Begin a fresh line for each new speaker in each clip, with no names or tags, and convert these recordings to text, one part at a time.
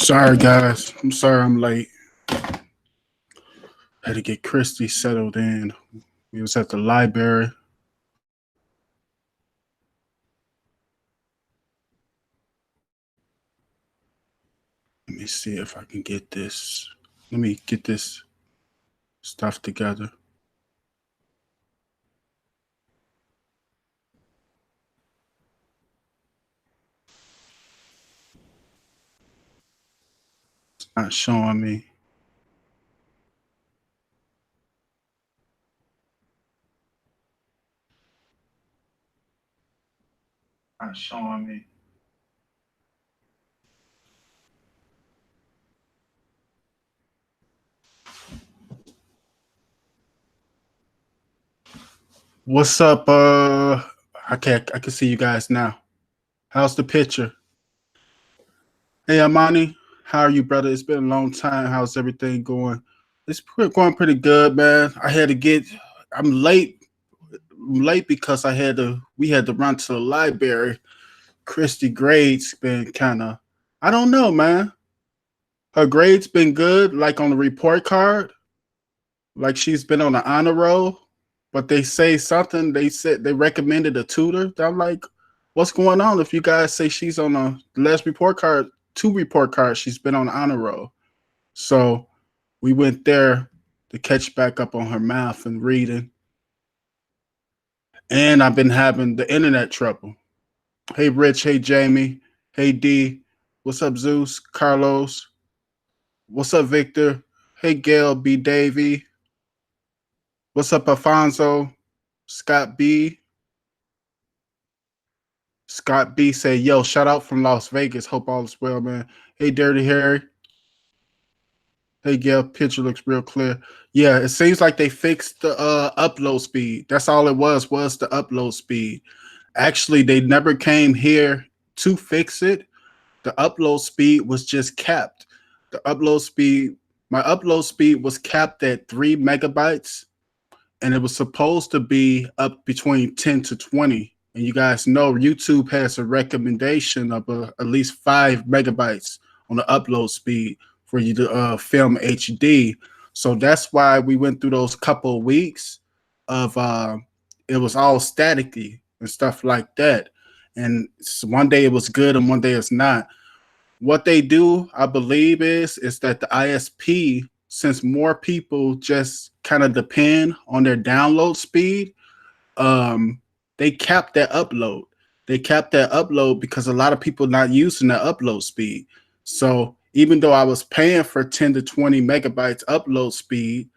Sorry, guys. I'm sorry I'm late. Had to get Christy settled in. We was at the library. Let me see if I can get this. Let me get this stuff together. It's not showing me. Not showing me. What's up? I can see you guys now. How's the picture? Hey, Amani. How are you, brother? It's been a long time. How's everything going? It's going pretty good, man. I'm late. I'm late because we had to run to the library. Christy grades been kind of, I don't know, man. Her grades been good, like on the report card, like she's been on the honor roll. But they say something. They said they recommended a tutor. I'm like, what's going on? If you guys say she's on the last report card, 2 report cards, she's been on the honor roll. So we went there to catch back up on her math and reading. And I've been having the internet trouble. Hey, Rich. Hey, Jamie. Hey, D. What's up, Zeus? Carlos. What's up, Victor? Hey, Gail B. Davy. What's up, Alfonso? Scott B. Scott B say, yo, shout out from Las Vegas. Hope all is well, man. Hey, Dirty Harry. Hey, Gail, picture looks real clear. Yeah, it seems like they fixed the upload speed. That's all it was the upload speed. Actually, they never came here to fix it. The upload speed was just capped. My upload speed was capped at 3 megabytes, and it was supposed to be up between 10 to 20. And you guys know YouTube has a recommendation of at least 5 megabytes on the upload speed for you to film HD. So that's why we went through those couple of weeks of it was all staticky and stuff like that. And one day it was good and one day it's not. What they do, I believe, is that the ISP, since more people just kind of depend on their download speed, they cap that upload. They cap that upload because a lot of people not using the upload speed. So even though I was paying for 10 to 20 megabytes upload speed,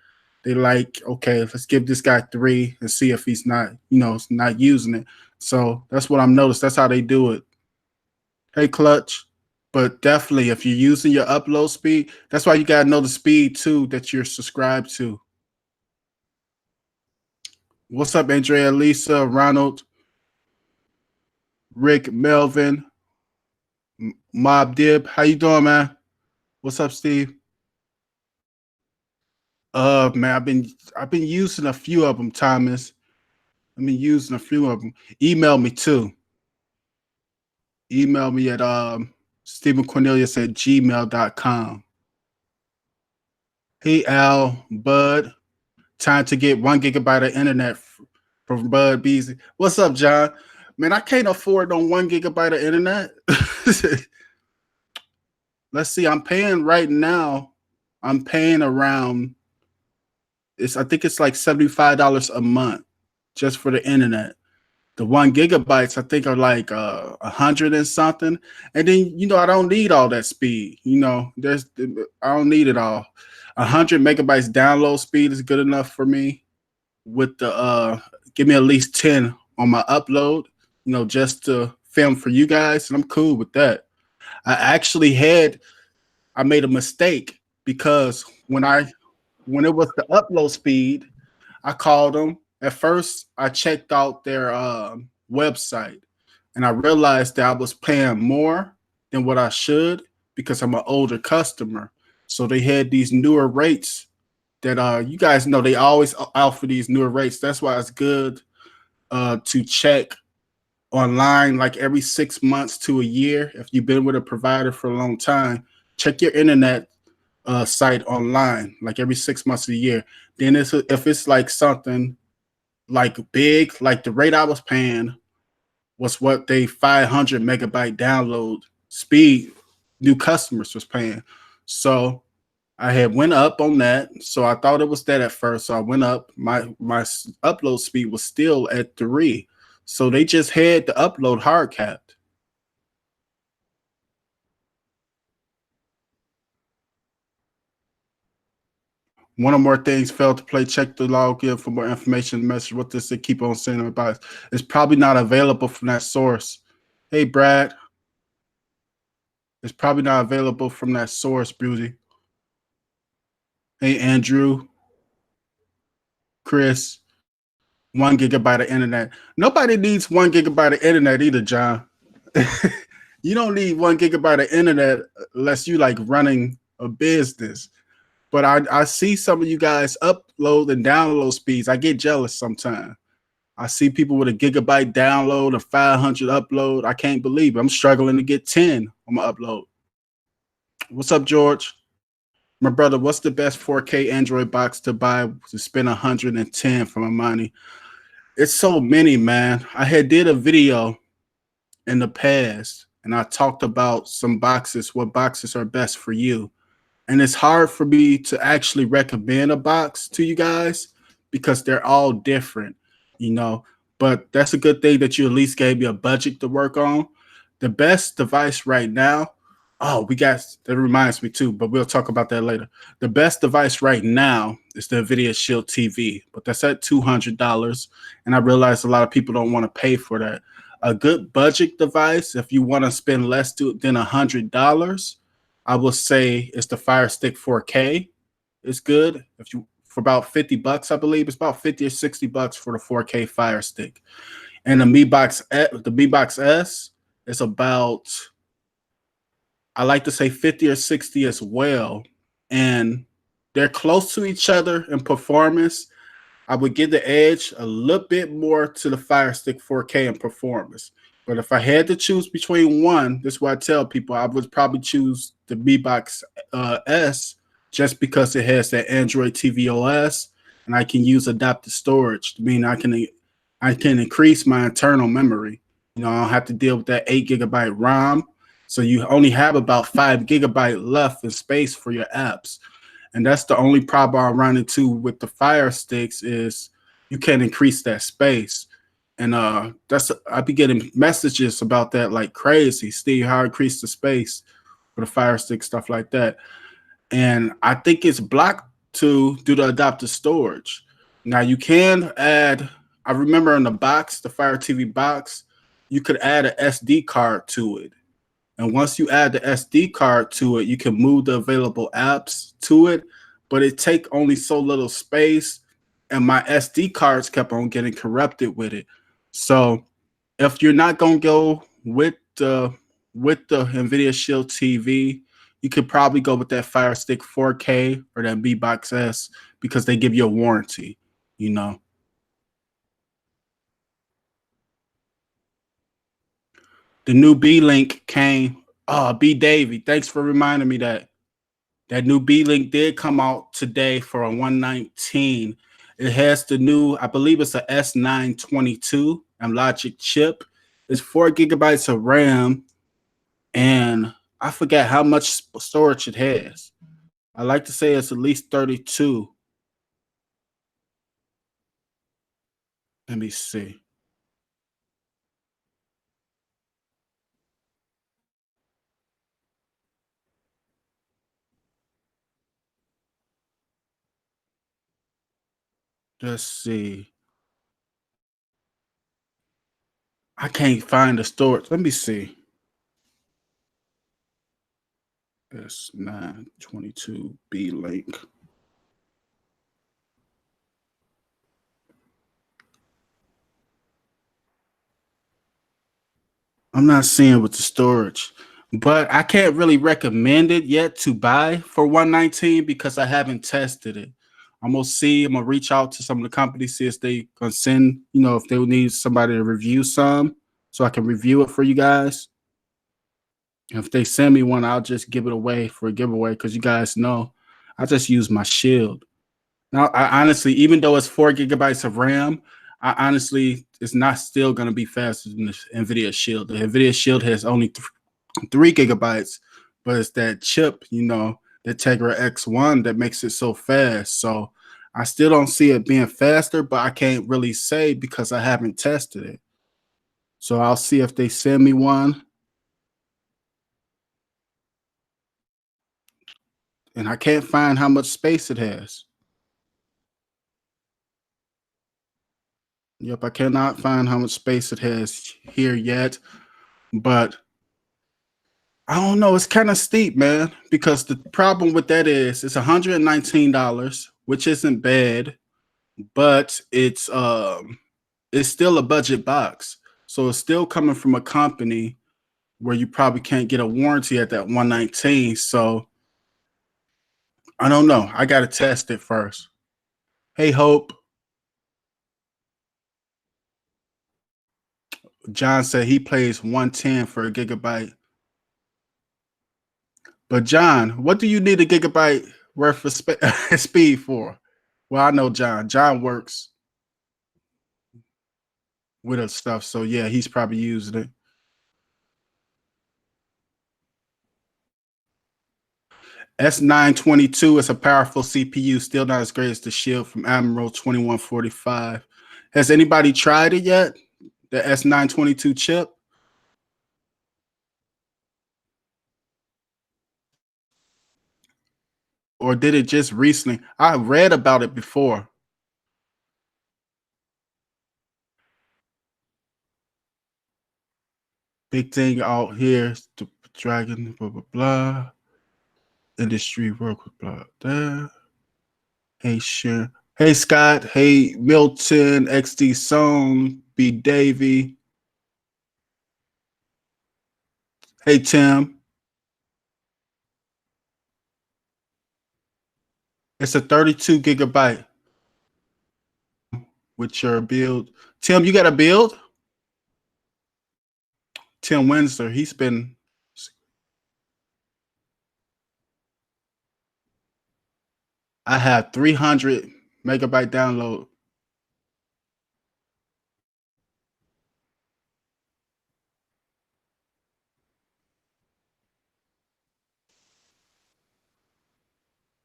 they like, okay, let's give this guy 3 and see if he's not, not using it. So that's what I'm noticed. That's how they do it. Hey, Clutch. But definitely, if you're using your upload speed, that's why you got to know the speed, too, that you're subscribed to. What's up, Andrea, Lisa, Ronald, Rick, Melvin, Mob Dib? How you doing, man? What's up, Steve? Man, I've been using a few of them, Thomas. I've been using a few of them. Email me, too. Email me at StephenCornelius@gmail.com. Hey, Al, Bud. Time to get 1 gigabyte of internet from Bud Beasley. What's up, John? Man, I can't afford no 1 gigabyte of internet. Let's see. I'm paying right now. I'm paying around. I think it's like $75 a month just for the internet. The 1 gigabytes, I think, are like 100 and something. And then, I don't need all that speed. I don't need it all. 100 megabytes download speed is good enough for me. With the give me at least 10 on my upload, just to film for you guys, and I'm cool with that. I made a mistake because when it was the upload speed, I called them. At first, I checked out their website, and I realized that I was paying more than what I should because I'm an older customer. So they had these newer rates that you guys know they always offer these newer rates. That's why it's good to check online like every 6 months to a year. If you've been with a provider for a long time, check your internet site online, like every 6 months of the year. Then if it's like something like big, like the rate I was paying was what they 500 megabyte download speed new customers was paying. So I had went up on that. So I thought it was that at first. So I went up. My upload speed was still at 3. So they just had the upload hard capped. One or more things failed to play. Check the login for more information. Message what does it keep on saying about it? It's probably not available from that source. Hey Brad, it's probably not available from that source, Beauty. Hey Andrew, Chris, 1 gigabyte of internet. Nobody needs 1 gigabyte of internet either, John. You don't need 1 gigabyte of internet unless you like running a business. But I see some of you guys upload and download speeds. I get jealous sometimes. I see people with a gigabyte download, a 500 upload. I can't believe it. I'm struggling to get 10 on my upload. What's up, George? My brother, what's the best 4K Android box to buy to spend 110 for my money? It's so many, man. I had did a video in the past and I talked about some boxes, what boxes are best for you. And it's hard for me to actually recommend a box to you guys because they're all different, you know. But that's a good thing that you at least gave me a budget to work on. The best device right now, that reminds me too, but we'll talk about that later. The best device right now is the Nvidia Shield TV, but that's at $200. And I realize a lot of people don't want to pay for that. A good budget device, if you want to spend less than $100, I will say it's the Fire Stick 4K. It's good. If you for about $50, I believe it's about 50 or $60 for the 4K Fire Stick. And the Mi Box S is about, I like to say 50 or 60 as well. And they're close to each other in performance. I would give the edge a little bit more to the Fire Stick 4K in performance. But if I had to choose between one, this is what I tell people, I would probably choose the Mi Box S just because it has that Android TV OS and I can use adaptive storage. I mean, I can increase my internal memory. You know, I don't have to deal with that 8 gigabyte RAM. So you only have about 5 gigabyte left in space for your apps. And that's the only problem I run into with the Fire Sticks is you can't increase that space. And I be getting messages about that like crazy. Steve, how increase the space for the Fire Stick, stuff like that. And I think it's blocked to do the adaptive storage. Now you can add, I remember in the box, the Fire TV box, you could add an SD card to it. And once you add the SD card to it, you can move the available apps to it, but it take only so little space. And my SD cards kept on getting corrupted with it. So if you're not going to go with the Nvidia Shield TV, you could probably go with that Fire Stick 4K or that Mi Box S because they give you a warranty, you know. The new B-Link came. Oh, B Davy, thanks for reminding me that. That new B-Link did come out today for a 119. It has the new, I believe it's a S922 and Logic chip. It's 4 gigabytes of RAM, and I forget how much storage it has. I like to say it's at least 32. Let me see. Let's see. I can't find the storage. Let me see. S922 B-Link. I'm not seeing with the storage, but I can't really recommend it yet to buy for 119 because I haven't tested it. I'm gonna reach out to some of the companies, see if they can send, you know, if they need somebody to review some so I can review it for you guys. If they send me one, I'll just give it away for a giveaway because you guys know I just use my Shield. Now, I honestly, even though it's 4 GB of RAM, I honestly, it's not still going to be faster than the Nvidia Shield. The Nvidia Shield has only 3 GB, but it's that chip, the Tegra X1 that makes it so fast. So I still don't see it being faster, but I can't really say because I haven't tested it. So I'll see if they send me one. And I can't find how much space it has. Yep, I cannot find how much space it has here yet, but I don't know. It's kind of steep, man, because the problem with that is it's $119, which isn't bad, but it's still a budget box. So it's still coming from a company where you probably can't get a warranty at that 119. So I don't know. I got to test it first. Hey, Hope. John said he plays 110 for a gigabyte. But John, what do you need a gigabyte worth of speed for? Well, I know John. John works with us stuff, so yeah, he's probably using it. S922 is a powerful CPU, still not as great as the Shield from Admiral 2145. Has anybody tried it yet? The S922 chip? Or did it just recently? I read about it before. Big thing out here, the Dragon, blah, blah, blah. Industry work with blah, blah. Hey, sure. Hey, Scott. Hey, Milton, XD Song, B. Davy. Hey, Tim. It's a 32 gigabyte with your build. Tim, you got a build? Tim Windsor, he's been. I have 300 megabyte download.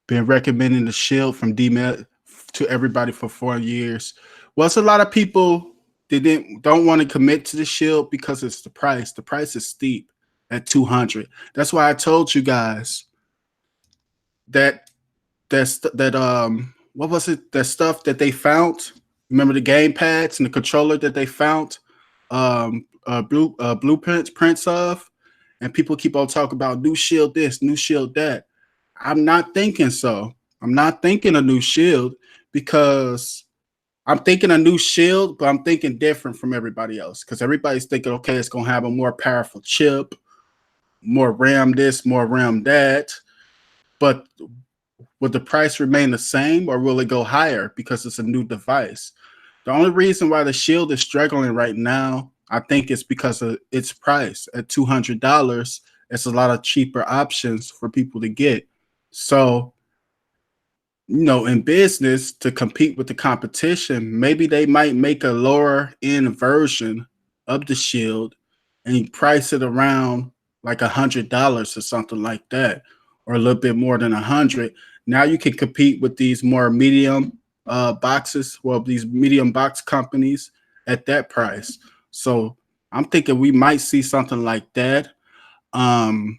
Been recommending the Shield from DMET to everybody for 4 years. Well, it's a lot of people that don't want to commit to the Shield because it's the price. The price is steep at 200. That's why I told you guys that what was it? That stuff that they found. Remember the game pads and the controller that they found blueprints prints of, and people keep on talking about new Shield this, new Shield that. I'm not thinking so. I'm not thinking a new Shield because I'm thinking a new Shield, but I'm thinking different from everybody else because everybody's thinking, okay, it's gonna have a more powerful chip, more RAM this, more RAM that, but will the price remain the same or will it go higher because it's a new device? The only reason why the Shield is struggling right now, I think, is because of its price at $200. It's a lot of cheaper options for people to get. So, in business to compete with the competition, maybe they might make a lower end version of the Shield and price it around like $100 or something like that, or a little bit more than 100. Now you can compete with these more medium boxes, well, these medium box companies at that price. So I'm thinking we might see something like that. Nvidia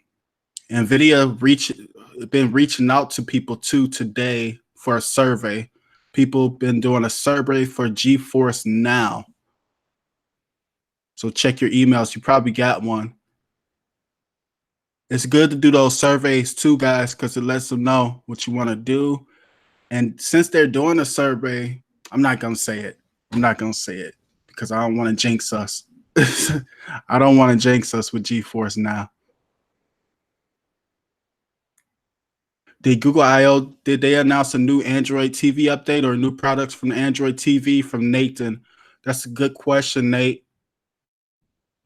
been reaching out to people too today for a survey. People been doing a survey for GeForce Now. So check your emails. You probably got one. It's good to do those surveys too, guys, because it lets them know what you want to do. And since they're doing a survey, I'm not gonna say it. I'm not gonna say it because I don't want to jinx us. I don't want to jinx us with GeForce Now. Did Google I/O, did they announce a new Android TV update or new products from the Android TV from Nathan? That's a good question, Nate.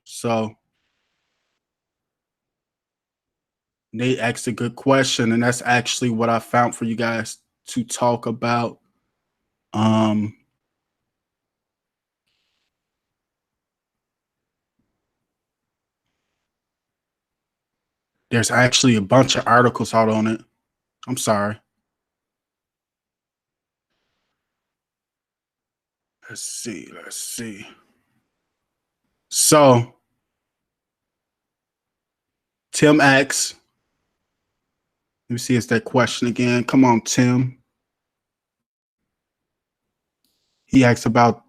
So Nate asked a good question, and that's actually what I found for you guys to talk about. There's actually a bunch of articles out on it. I'm sorry. Let's see. So Tim asks, let me see, it's that question again. Come on, Tim. He asked about,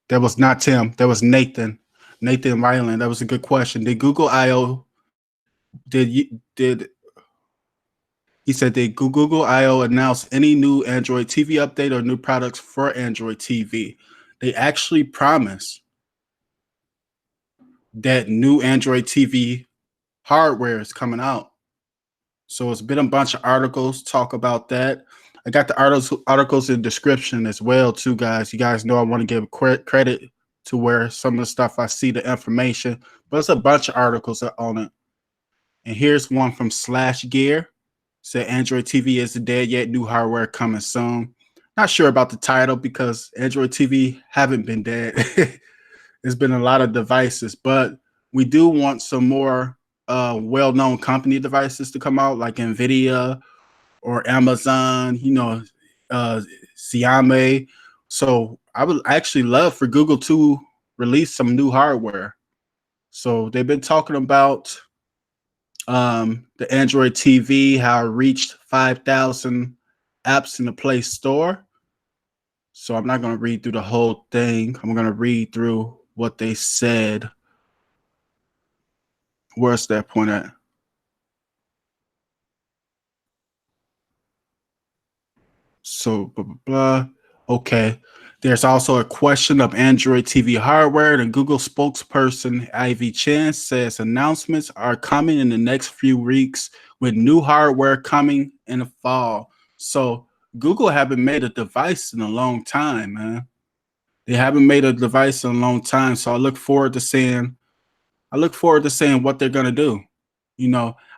that was not Tim, that was Nathan. Nathan Ryland. That was a good question. Did Google I/O did he said did Google I/O announce any new Android TV update or new products for Android TV? They actually promised that new Android TV hardware is coming out. So it's been a bunch of articles talk about that. I got the articles in the description as well, too, guys. You guys know I want to give credit to where some of the stuff I see the information, but it's a bunch of articles on it. And here's one from Slash Gear. Said Android TV isn't dead yet. New hardware coming soon. Not sure about the title because Android TV haven't been dead. There's been a lot of devices, but we do want some more well-known company devices to come out, like Nvidia or Amazon, Xiaomi. So I would actually love for Google to release some new hardware. So they've been talking about the Android TV, how it reached 5,000 apps in the Play Store. So I'm not going to read through the whole thing. I'm going to read through what they said. Where's that point at? So, blah, blah, blah. Okay. There's also a question of Android TV hardware. The Google spokesperson, Ivy Chen, says announcements are coming in the next few weeks with new hardware coming in the fall. So, Google haven't made a device in a long time, man. They haven't made a device in a long time. So, I look forward to seeing what they're going to do.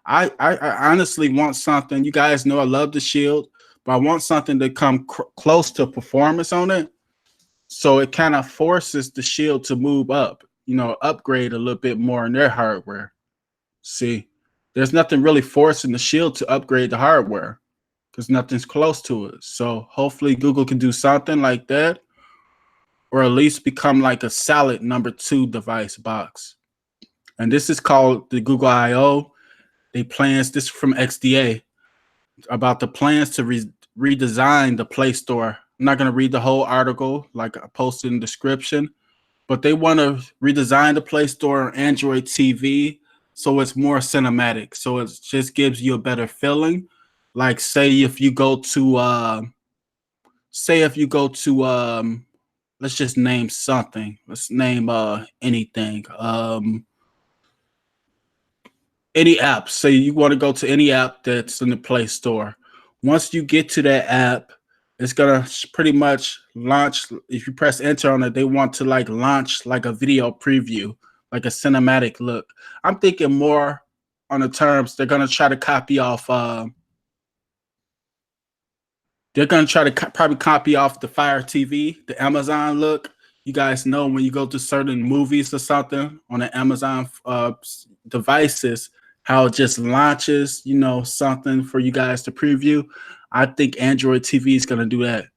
I honestly want something. You guys know I love the Shield, but I want something to come close to performance on it. So it kind of forces the Shield to move up, upgrade a little bit more in their hardware. See, there's nothing really forcing the Shield to upgrade the hardware because nothing's close to it. So hopefully Google can do something like that, or at least become like a solid number 2 device box. And this is called the Google I/O. This is from XDA, about the plans to redesign the Play Store. I'm not going to read the whole article like I posted in the description, but they want to redesign the Play Store on Android TV so it's more cinematic. So it just gives you a better feeling. Like say if you go to let's just name something. Let's name anything. Any app. Say you want to go to any app that's in the Play Store. Once you get to that app, it's gonna pretty much launch. If you press enter on it, they want to like launch like a video preview, like a cinematic look. I'm thinking more on the terms they're gonna try to copy off. They're gonna try to probably copy off the Fire TV, the Amazon look. You guys know when you go to certain movies or something on the Amazon devices, how it just launches, something for you guys to preview. I think Android TV is gonna do that.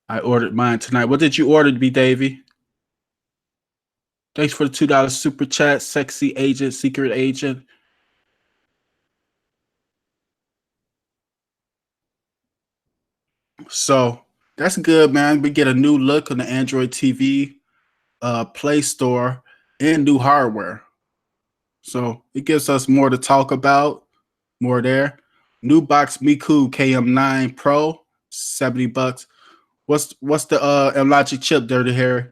I ordered mine tonight. What did you order, B Davy? Thanks for the $2 super chat, sexy agent, secret agent. So that's good, man. We get a new look on the Android TV Play Store and new hardware. So it gives us more to talk about, more there. New box Miku KM9 Pro, $70. What's the Logic chip, Dirty Harry?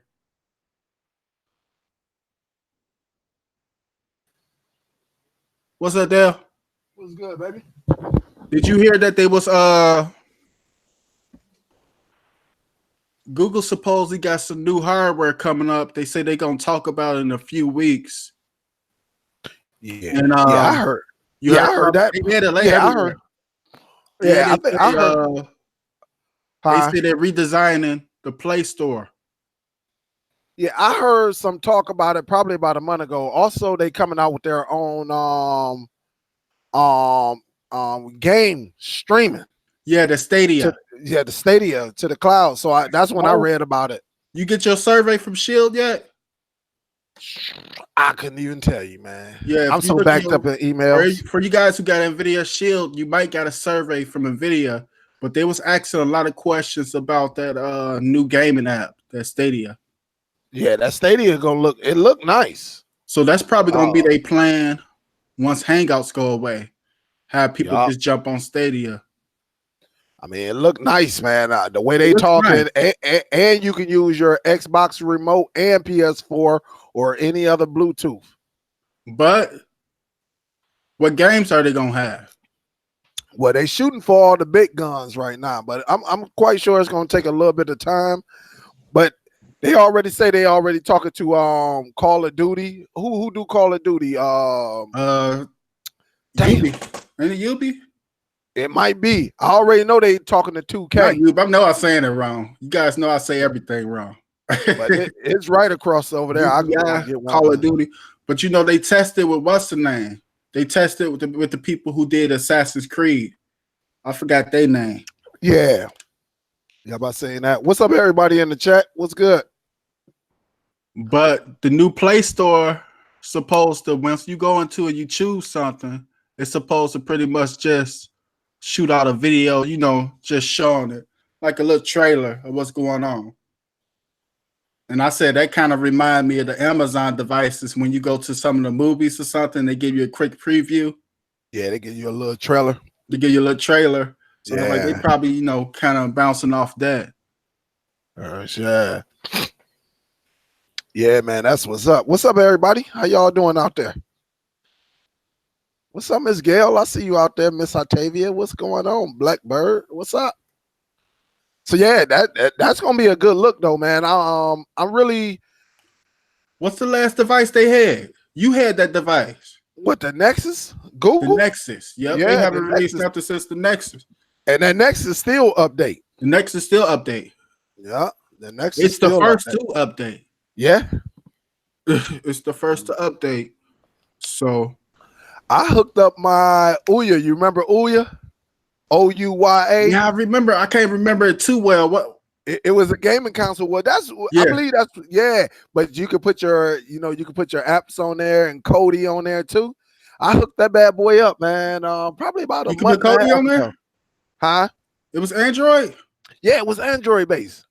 What's up there?
What's good, baby?
Did you hear that they was Google supposedly got some new hardware coming up. They say they're gonna talk about it in a few weeks.
Yeah,
And
yeah, I heard.
you
Yeah,
heard
I heard
about
that.
they had it
Yeah, I
everywhere.
heard.
And
Yeah, I
they
think I
say
heard.
they
Huh?
say they're redesigning the Play Store.
Yeah, I heard some talk about it probably about a month ago. Also, they coming out with their own game streaming.
Yeah, the Stadia.
The Stadia to the cloud. So that's when I read about it.
You get your survey from Shield yet?
I couldn't even tell you, man.
Yeah,
I'm so backed up in emails.
For you guys who got Nvidia Shield, you might got a survey from Nvidia, but they was asking a lot of questions about that new gaming app, that Stadia.
Yeah, that Stadia gonna look nice.
So that's probably gonna be their plan once Hangouts go away. Have people just jump on Stadia.
I mean, it looked nice, man. The way they talking, nice. and you can use your Xbox remote and PS4 or any other Bluetooth.
But what games are they gonna have?
Well, they shooting for all the big guns right now, but I'm quite sure it's gonna take a little bit of time. But they already say they already talking to Call of Duty. Who do Call of Duty?
Yubi. Ain't it Yubi?
It might be. I already know they talking to 2K.
I know I'm saying it wrong. You guys know I say everything wrong.
But it's right across over there. I can get
Call of Duty. But you know, they tested with what's the name? They tested with the people who did Assassin's Creed. I forgot their name.
Yeah. Yeah, about saying that. What's up, everybody in the chat? What's good?
But the new Play Store supposed to, once you go into it, you choose something, it's supposed to pretty much just shoot out a video, you know, just showing it, like a little trailer of what's going on. And I said that kind of remind me of the Amazon devices when you go to some of the movies or something, they give you a quick preview.
Yeah, they give you a little trailer.
So like they probably, you know, kind of bouncing off that.
Yeah. Yeah, man, that's what's up. What's up, everybody? How y'all doing out there? What's up, Miss Gail? I see you out there, Miss Octavia. What's going on, Blackbird? What's up? So yeah, that's gonna be a good look though, man. I'm really.
What's the last device they had? You had that device.
What, the Nexus? Google?
The Nexus. Yep.
Yeah,
they haven't released nothing since the Nexus.
And that Nexus still update.
The Nexus still update.
Yeah. The Nexus.
It's the first to update.
Yeah.
It's the first to update. So
I hooked up my Ouya. You remember Ouya? OUYA?
Yeah, I remember. I can't remember it too well. What
it was a gaming console. Well, I believe that's but you could put your, you could put your apps on there and Kodi on there too. I hooked that bad boy up, man. Probably about a month.
Kodi on there?
Huh?
It was Android?
Yeah, it was Android based.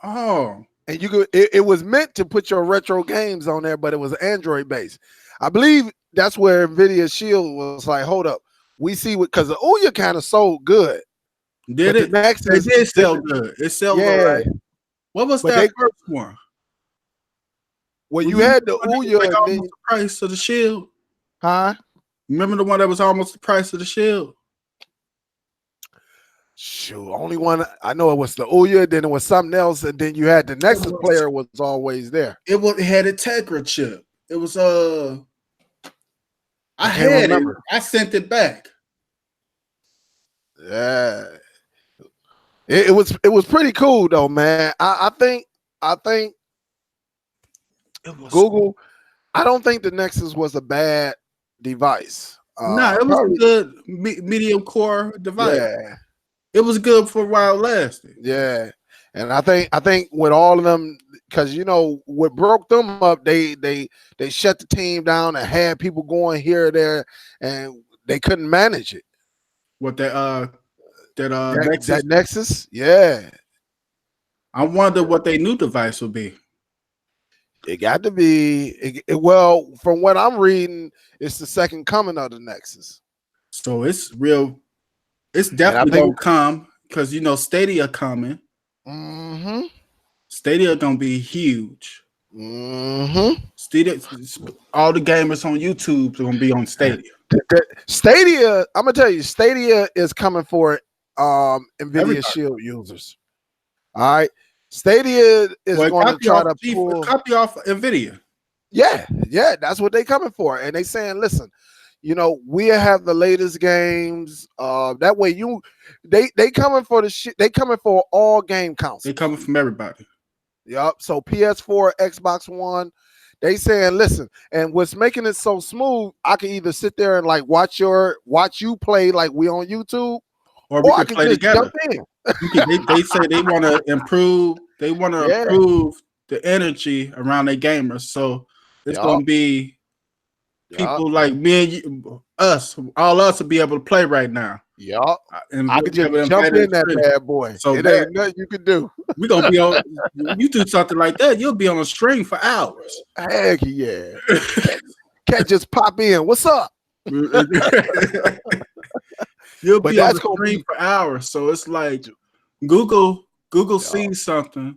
Oh.
And you could it was meant to put your retro games on there, but it was Android based. I believe that's where Nvidia Shield was like, hold up. We see what, because the Ouya kind of sold good.
Did it? It did sell good. It sold right. What was that first one?
Well, you had the Ouya.
Like almost the price of the Shield.
Huh?
Remember the one that was almost the price of the Shield?
Shoot, only one I know, it was the Ouya, then it was something else, and then you had the Nexus player was always there.
It had a Tegra chip. It was I had it. I sent it back.
Yeah. It was pretty cool though, man. I think it was Google. I don't think the Nexus was a bad device.
No, it was a good medium core device. Yeah. It was good for a while lasting.
Yeah. And I think with all of them, because what broke them up, they shut the team down and had people going here or there, and they couldn't manage it.
What that
Nexus? Yeah.
I wonder what their new device will be.
It got to be well, from what I'm reading, it's the second coming of the Nexus.
So it's real. It's definitely gonna come because Stadia coming.
Mm-hmm.
Stadia gonna be huge.
Mm-hmm.
Stadia, all the gamers on YouTube are gonna be on Stadia.
Stadia, I'm gonna tell you, Stadia is coming for Nvidia Shield users. All right. Stadia is
Well,
going to try to pull.
copy off Nvidia.
Yeah, that's what they coming for, and they saying, listen, we have the latest games. That way, they coming for the shit. They coming for all game consoles.
They coming from everybody.
Yup. So PS4, Xbox One. They saying, listen, and what's making it so smooth, I can either sit there and like watch you play like we on YouTube,
or we
I
can
can
play
just
together.
jump in.
They say they want to improve. They want to
Yeah.
improve the energy around their gamers. So it's going to be people like me and you, all us will be able to play right now.
Yup.
And
I
we'll
could
be able
just
to
jump
invite
in that
free.
bad boy.
So
it ain't nothing you can do.
We're gonna be on. You do something like that, you'll be on a string for hours.
Heck yeah! Can't just pop in. What's up?
You'll be on the string for hours. So it's like Google sees something,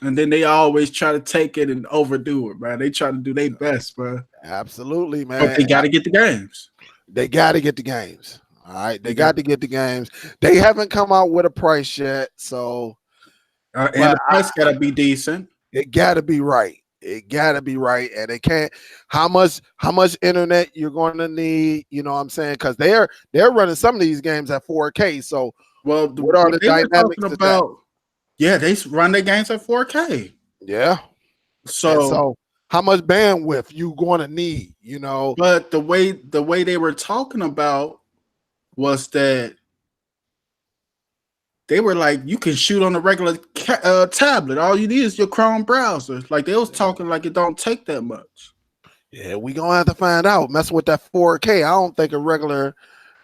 and then they always try to take it and overdo it, man. They try to do their best, man.
Absolutely, man.
But they got to get the games.
They got to get the games. All right, they got to get the games. They haven't come out with a price yet, so
and the price got to be decent.
It got to be right. It got to be right, and it can't. How much internet you're going to need? You know what I'm saying? Because they're running some of these games at 4K. So,
well,
what are the dynamics about?
Yeah, they run their games at 4K.
Yeah. So how much bandwidth you going to need?
But the way they were talking about was that they were like, you can shoot on a regular tablet. All you need is your Chrome browser. Like they was talking like it don't take that much.
Yeah, we gonna have to find out. Messing with that 4K, I don't think a regular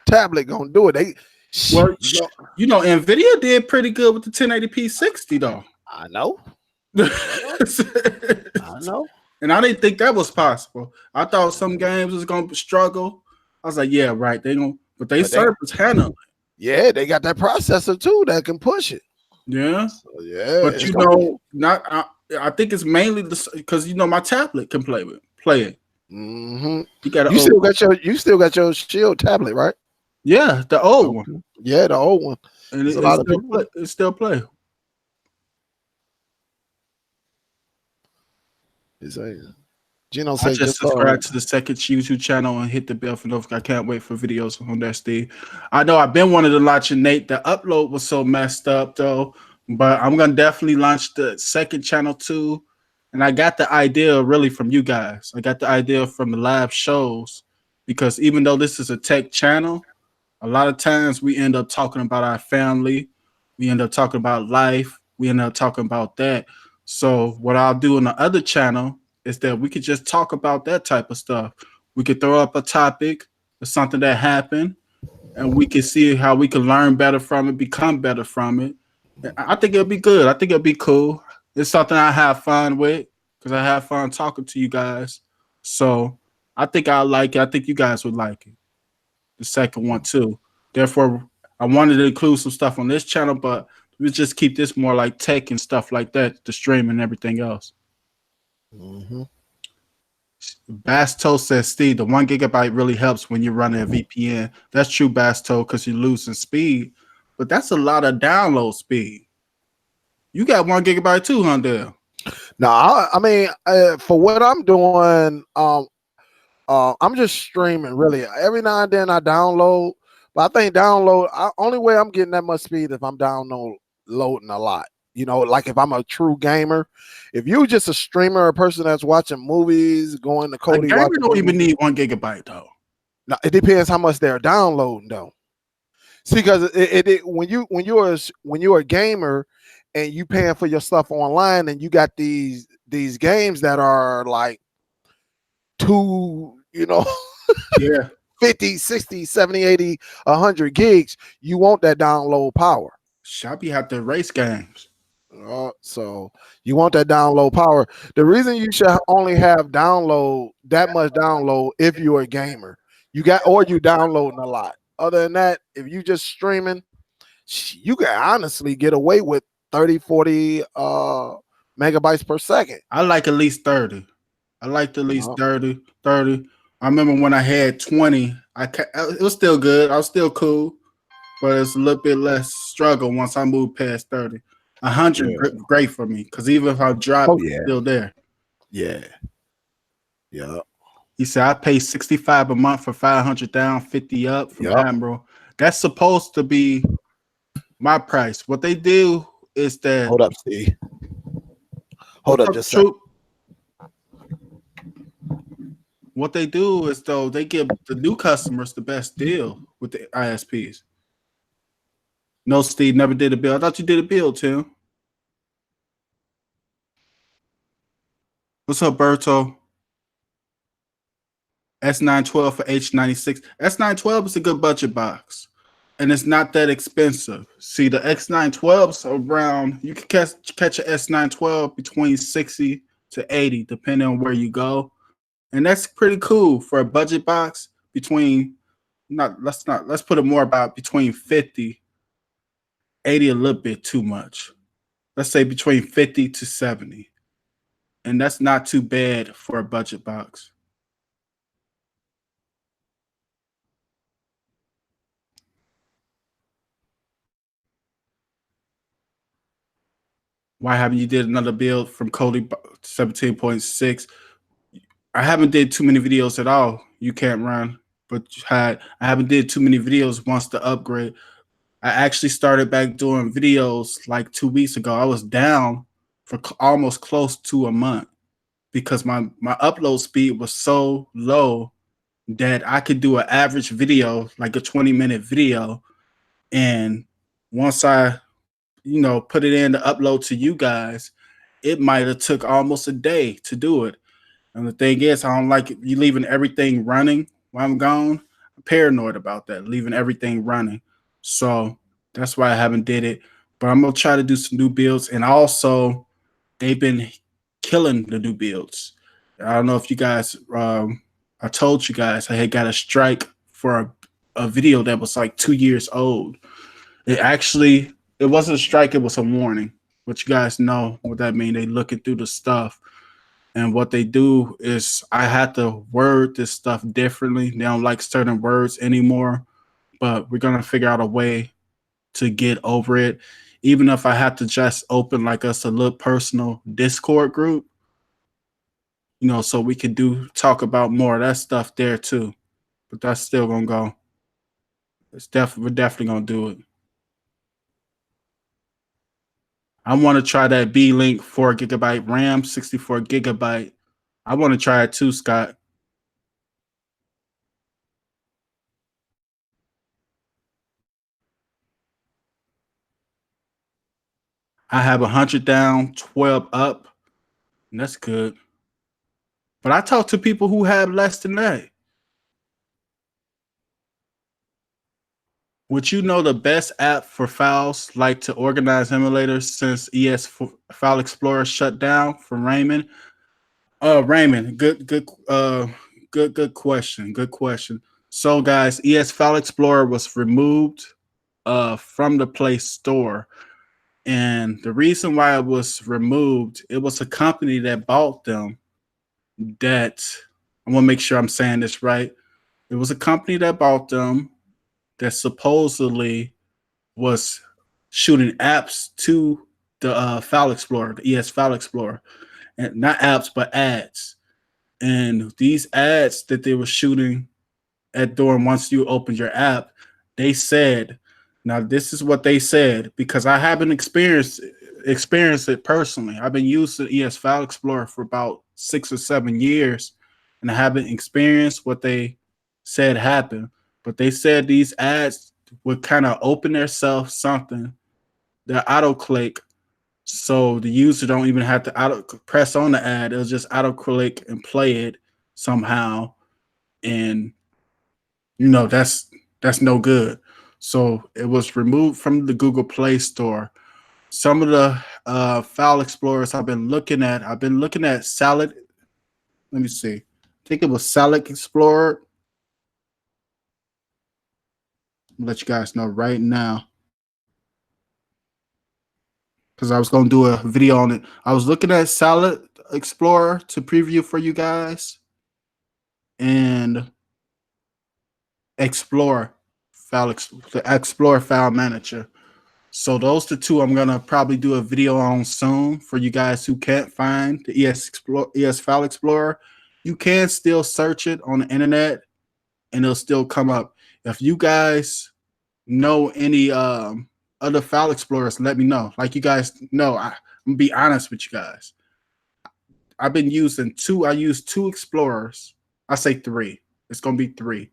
tablet gonna do it.
Nvidia did pretty good with the 1080p 60 though.
I know.
I know. And I didn't think that was possible. I thought some games was gonna struggle. I was like, yeah, right. But they servers handle it.
Yeah, they got that processor too that can push it.
Yeah.
So, yeah.
But I think it's mainly because my tablet can play it.
Mm-hmm. You still got your Shield tablet, right?
Yeah, the old one.
Yeah, the old one.
And it still play.
Gino
I just subscribe to the second YouTube channel and hit the bell for notifications. I can't wait for videos on that, Steve. I know I've been wanting to launch a Nate. The upload was so messed up though, but I'm gonna definitely launch the second channel too. And I got the idea really from you guys. I got the idea from the live shows because even though this is a tech channel, a lot of times we end up talking about our family. We end up talking about life. We end up talking about that. So what I'll do in the other channel is that we could just talk about that type of stuff. We could throw up a topic or something that happened, and we can see how we can learn better from it, become better from it. I think it'll be good. I think it'll be cool. It's something I have fun with because I have fun talking to you guys. So I think I like it. I think you guys would like it. The second one too. Therefore, I wanted to include some stuff on this channel, but we just keep this more like tech and stuff like that, the stream and everything else.
Mm-hmm.
Basto says, Steve, the 1 gigabyte really helps when you're running a VPN. That's true, Basto, because you're losing speed, but that's a lot of download speed. You got 1 gigabyte too, huh, Dale?
No, I mean, for what I'm doing, I'm just streaming. Really, every now and then I download, but I think only way I'm getting that much speed if I'm downloading a lot. Like if I'm a true gamer. If you just a streamer, a person that's watching movies, going to Cody,
a gamer don't even need 1 gigabyte though.
No, it depends how much they're downloading though. See, because when you're a gamer and you paying for your stuff online, and you got these games that are like
yeah,
50, 60, 70, 80, 100 gigs, you want that download power.
Shabby have to race games.
So you want that download power. The reason you should only have that much download if you're a gamer, you downloading a lot. Other than that, if you just streaming, you can honestly get away with 30, 40 megabytes per second.
I like at least 30. I liked at least 30. I remember when I had 20, it was still good. I was still cool, but it's a little bit less struggle once I moved past 30. 100
Yeah.
great for me because even if I drop,
Oh
it's
yeah.
still there.
Yeah. Yeah.
He said I pay 65 a month for 500 down, 50 up from
Yep.
Admiral. That's supposed to be my price. What they do is that
Hold up, Steve. Hold
what's
up
up,
just a second.
Troop? What they do is though they give the new customers the best deal with the ISPs. No, Steve never did a bill. I thought you did a bill, Tim. What's up, Berto? S912 for H96. S912 is a good budget box, and it's not that expensive. See, the X912s around, you can catch an S912 between 60 to 80, depending on where you go. And that's pretty cool for a budget box between, let's put it more about between 50, 80 a little bit too much. Let's say between 50 to 70. And that's not too bad for a budget box. Why haven't you did another build from Cody 17.6? I haven't did too many videos at all. You can't run, but I haven't did too many videos once the upgrade. I actually started back doing videos like 2 weeks ago. I was down for almost close to a month because my upload speed was so low that I could do an average video, like a 20-minute video, and once I put it in to upload to you guys, it might have took almost a day to do it. And the thing is, I don't like you leaving everything running while I'm gone. I'm paranoid about that, leaving everything running. So that's why I haven't did it. But I'm gonna try to do some new builds, and also they've been killing the new builds. I don't know if you guys. I told you guys I had got a strike for a video that was like 2 years old. It wasn't a strike, it was a warning. But you guys know what that means. They looking through the stuff. And what they do is I had to word this stuff differently. They don't like certain words anymore. But we're gonna figure out a way to get over it. Even if I have to just open like us a little personal Discord group, so we could talk about more of that stuff there too. But that's still gonna go. We're definitely gonna do it. I want to try that B-Link 4 GB RAM, 64 GB. I want to try it too, Scott. I have 100 down, 12 up, and that's good. But I talk to people who have less than that. Would you know the best app for files, like to organize emulators since ES File Explorer shut down from Raymond? Raymond, good question. Good question. So, guys, ES File Explorer was removed from the Play Store. And the reason why it was removed, it was a company that bought them that I want to make sure I'm saying this right. It was a company that bought them that supposedly was shooting apps to the File Explorer, the ES File Explorer, and not apps but ads. And these ads that they were shooting at during once you opened your app, they said, now this is what they said because I haven't experienced it personally. I've been using ES File Explorer for about 6 or 7 years, and I haven't experienced what they said happened. But they said these ads would kind of open themselves something that auto click, so the user don't even have to auto press on the ad. It'll just auto click and play it somehow, and that's no good. So it was removed from the Google Play Store. Some of the file explorers I've been looking at Salad. Let me see. I think it was Salad Explorer. I'll let you guys know right now because I was going to do a video on it. I was looking at Salad Explorer to preview for you guys, and Explore the Explorer File Manager. So those the two I'm gonna probably do a video on soon for you guys who can't find the ES File Explorer. You can still search it on the internet and it'll still come up. If you guys know any other file explorers, let me know. Like you guys know, I'm gonna be honest with you guys. I've been using two. I use two explorers. I say three. It's gonna be three.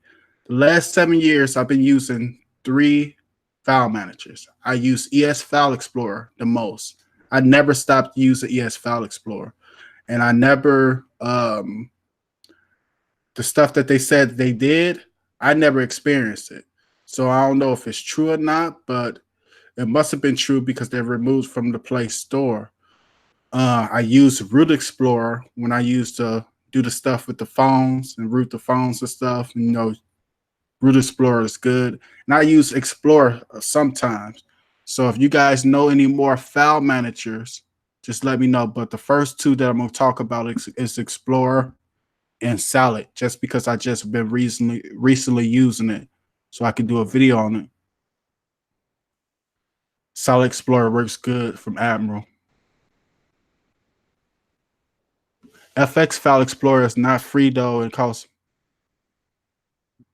The last 7 years, I've been using three file managers. I use ES File Explorer the most. I never stopped using ES File Explorer, and I never the stuff that they said they did. I never experienced it, so I don't know if it's true or not. But it must have been true because they're removed from the Play Store. I use Root Explorer when I used to do the stuff with the phones and root the phones and stuff. And, you know, Root Explorer is good. And I use Explorer sometimes. So if you guys know any more file managers, just let me know. But the first two that I'm going to talk about is Explorer and Salad, just because I just been recently using it. So I can do a video on it. Salad Explorer works good from Admiral. FX File Explorer is not free though. It costs,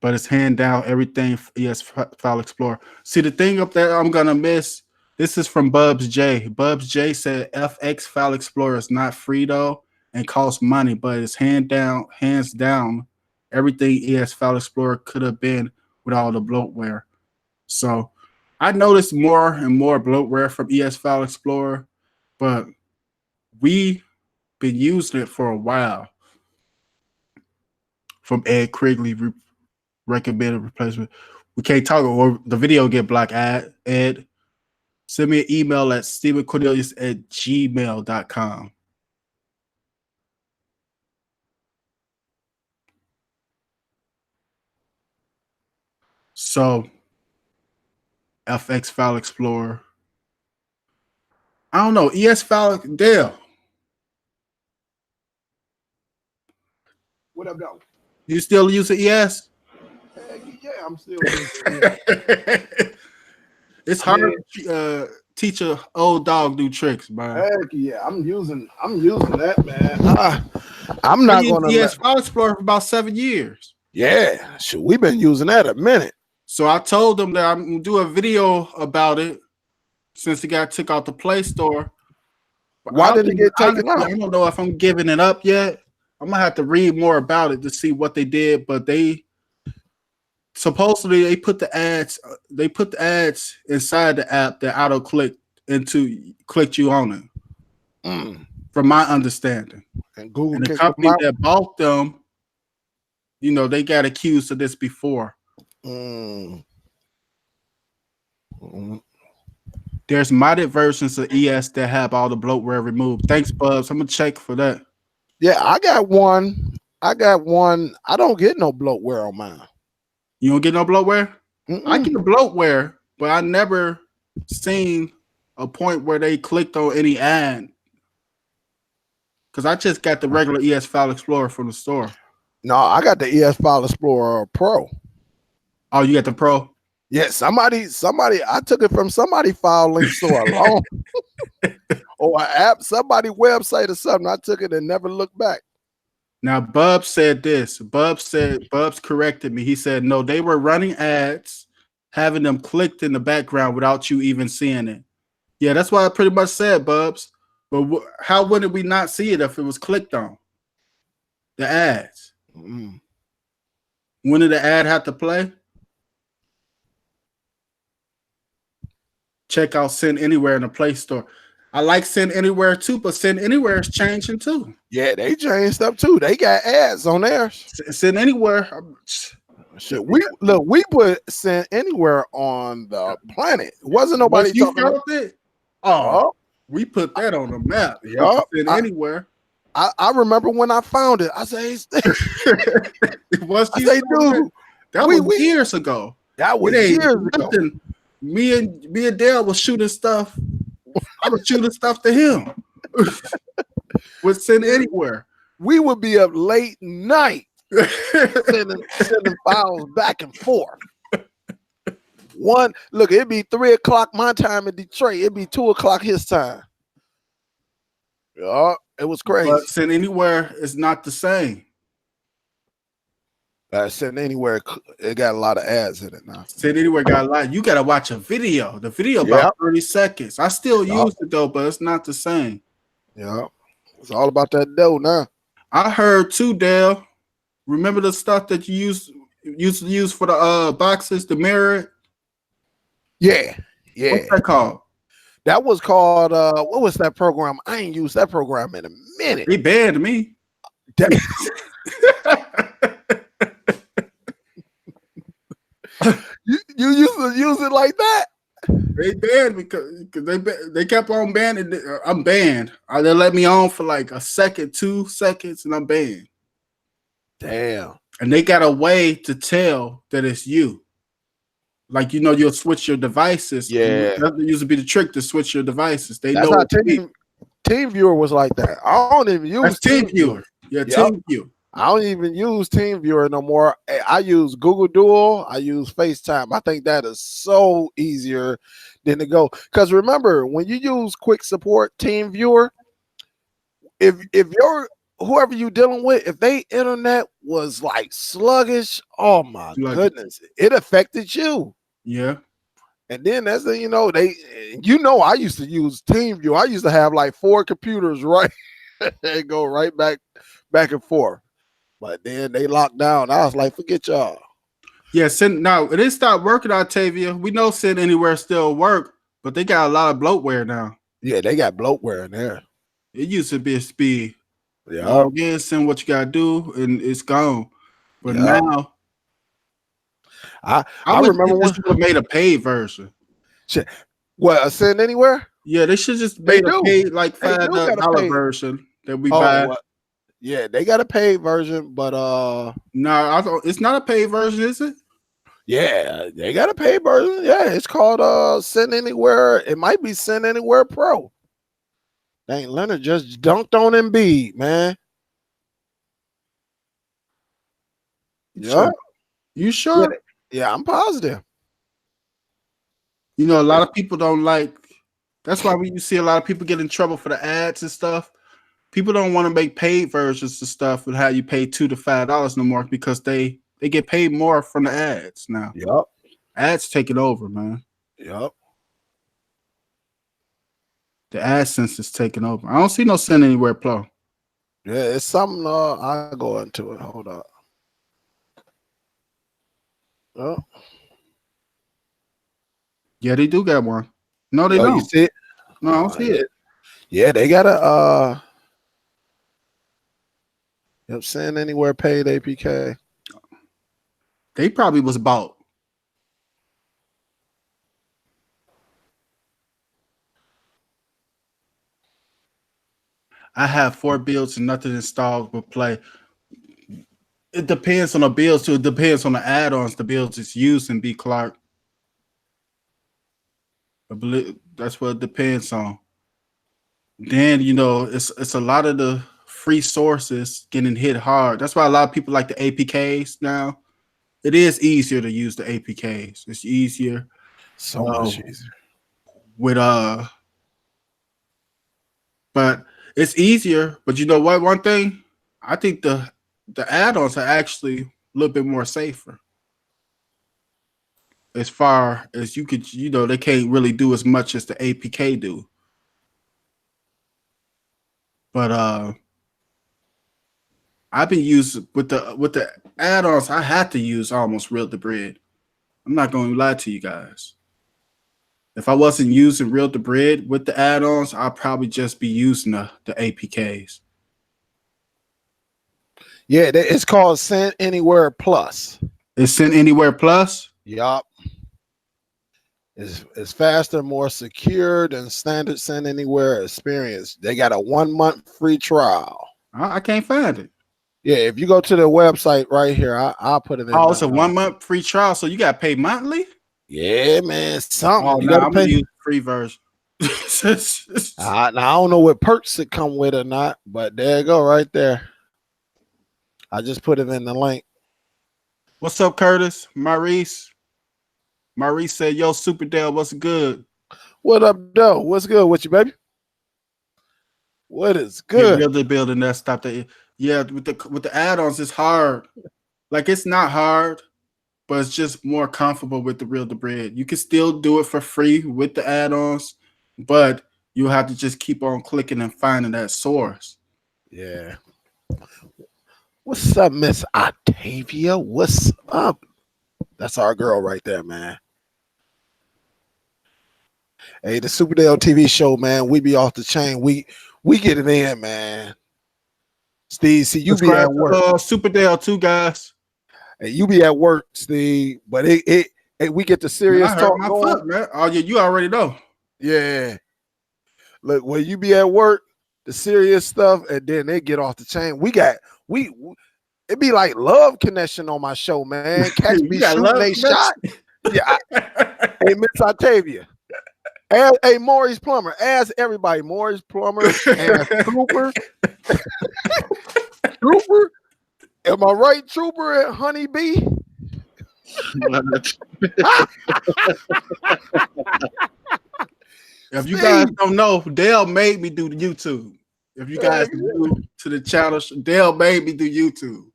but it's hand down everything ES File Explorer. See, the thing up there I'm gonna miss. This is from Bubs J. Bubs J said FX File Explorer is not free though and costs money, but it's hands down everything ES File Explorer could have been with all the bloatware. So I noticed more and more bloatware from ES File Explorer, but we been using it for a while. From Ed Krigley, recommended replacement. We can't talk or the video get black. Ed, send me an email at stevencornelius@gmail.com. So FX File Explorer. I don't know. ES File Dale.
What up, though?
You still using ES?
Yeah, I'm still using it.
It's hard to teach an old dog do tricks, man.
Heck yeah, I'm using that, man. I'm not gonna
ES File Explorer for about 7 years.
Yeah, shit, we've been using that a minute.
So I told them that I'm gonna do a video about it since it got took out the Play Store. But
why did it get taken out?
I don't know if I'm giving it up yet. I'm gonna have to read more about it to see what they did, but they supposedly they put the ads inside the app that auto clicked you on it. From my understanding.
And Google
and the company that bought them, you know, they got accused of this before. There's modded versions of ES that have all the bloatware removed. Thanks, Bubs. I'm gonna check for that.
Yeah, I got one. I don't get no bloatware on mine.
You don't get no bloatware? I get bloatware, but I never seen a point where they clicked on any ad. Because I just got the regular ES File Explorer from the store.
No, I got the ES File Explorer Pro.
Oh, you got the Pro?
Yeah, somebody, I took it from somebody file link store alone. Or an app, somebody website or something. I took it and never looked back.
Now, Bubs said this. Bubs corrected me. He said, no, they were running ads, having them clicked in the background without you even seeing it. Yeah, that's what I pretty much said, Bubs. But how wouldn't we not see it if it was clicked on? The ads. When did the ad have to play? Check out Send Anywhere in the Play Store. I like Send Anywhere too, but Send Anywhere is changing too.
Yeah, they changed stuff too. They got ads on there.
Send Anywhere.
Shit, we put Send Anywhere on the planet. Wasn't nobody talking about
it? Oh, we put that on the map.
Yup.
Send Anywhere.
I remember when I found it. I say,
dude, that was years ago.
That was years ago.
Me and Dale was shooting stuff. I was shooting stuff to him. With Send Anywhere.
We would be up late night sending files back and forth. Look, it'd be 3 o'clock my time in Detroit. It'd be 2 o'clock his time. Yeah, it was crazy.
But Send Anywhere is not the same.
Send Anywhere, it got a lot of ads in it now.
Send Anywhere got a lot. You got to watch a video. The video about 30 seconds. I still use it though, but it's not the same.
Yeah, it's all about that dough now.
I heard too, Dale. Remember the stuff that you used to use for the boxes, the mirror?
Yeah.
What's that called?
That was called what was that program? I ain't used that program in a minute.
They banned me.
You used to use it like that?
They banned me because they kept on banning. I'm banned. They let me on for like a second, 2 seconds, and I'm banned.
Damn.
And they got a way to tell that it's you. Like, you'll switch your devices.
Yeah.
That used to be the trick, to switch your devices. That's know
how Team Viewer was like that. I don't even use
Team Viewer. Yeah, Team Viewer.
I don't even use Team Viewer no more. I use Google Duo. I use FaceTime. I think that is so easier than to go. Because remember, when you use quick support Team Viewer, if you're whoever you dealing with, if they internet was like sluggish, oh my goodness, it affected you.
Yeah.
And then that's the, I used to use TeamViewer. I used to have like 4 computers, right? And go right back and forth. But then they locked down. I was like, forget y'all.
Yeah, now it didn't stop working, Octavia. We know Send Anywhere still work, but they got a lot of bloatware now.
Yeah, they got bloatware in there.
It used to be a speed.
Yeah.
Again, send what you gotta do, and it's gone. But now,
I remember when
they made a paid version.
What, Send Anywhere?
Yeah, they should just made a paid like $5 version that we buy.
What? Yeah, they got a paid version, but
no, it's not a paid version, is it?
Yeah, they got a paid version. Yeah, it's called Send Anywhere. It might be Send Anywhere Pro. Dang, Leonard just dunked on Embiid, man. Yeah.
You sure?
Yeah, I'm positive.
A lot of people don't like. That's why you see a lot of people get in trouble for the ads and stuff. People don't want to make paid versions of stuff with how you pay $2 to $5 no more, because they get paid more from the ads now.
Yep.
Ads take it over, man.
Yep.
The AdSense is taking over. I don't see no Send Anywhere Pro.
Yeah, it's something. I'll go into it. Hold up. Oh.
Yeah, they do got one. No, they don't.
You see it?
No, I don't see it.
Yeah, they got a Send Anywhere paid APK.
They probably was bought. I have 4 builds and nothing installed with Play. It depends on the builds too. It depends on the add-ons the builds is using, B. Clark. I believe that's what it depends on. Then it's a lot of the free sources getting hit hard. That's why a lot of people like the APKs now. It is easier to use the APKs. It's easier.
So much easier.
But it's easier. But you know what? One thing, I think the add-ons are actually a little bit more safer. As far as you could, they can't really do as much as the APK do. But I've been using with the add-ons. I had to use almost Real to Bread. I'm not going to lie to you guys. If I wasn't using Real to Bread with the add-ons, I'd probably just be using the APKs.
Yeah, it's called Send Anywhere Plus.
It's Send Anywhere Plus?
Yup. It's faster, more secure than standard Send Anywhere experience. They got a 1-month free trial.
I can't find it.
Yeah, if you go to the website right here, I'll put it in.
Oh, it's a 1-month free trial, so you got to pay monthly?
Yeah, man, something.
Oh,
you got to
I'm
pay.
gonna use the free version.
Now, I don't know what perks it come with or not, but there you go, right there. I just put it in the link.
What's up, Curtis? Maurice? Maurice said, "Yo, Super Dale, what's good?"
What up, though? What's good with you, baby? What is
Get
good?
real to building that stop that. Yeah, with the add-ons, it's hard. Like it's not hard, but it's just more comfortable with the real to bread. You can still do it for free with the add-ons, but you have to just keep on clicking and finding that source.
Yeah. What's up, Miss Octavia? What's up? That's our girl right there, man. Hey, the Superdale TV show, man. We be off the chain. We get it in, man. Steve, see you be at work.
Super Dale too, guys.
Hey, you be at work, Steve. But we get the serious
Man, I hurt
talk
my
going.
foot, man. Oh yeah, you already know.
Yeah. Look, when you be at work, the serious stuff, and then they get off the chain. It be like love connection on my show, man. Catch me shooting a shot. Yeah. Hey, Miss Octavia. Hey, Maurice Plummer. Ask everybody. Maurice Plummer. Ask Trooper. Trooper. Am I right, Trooper at Honeybee?
If you guys don't know, Dale made me do the YouTube. If you guys new to the channel, Dale made me do YouTube.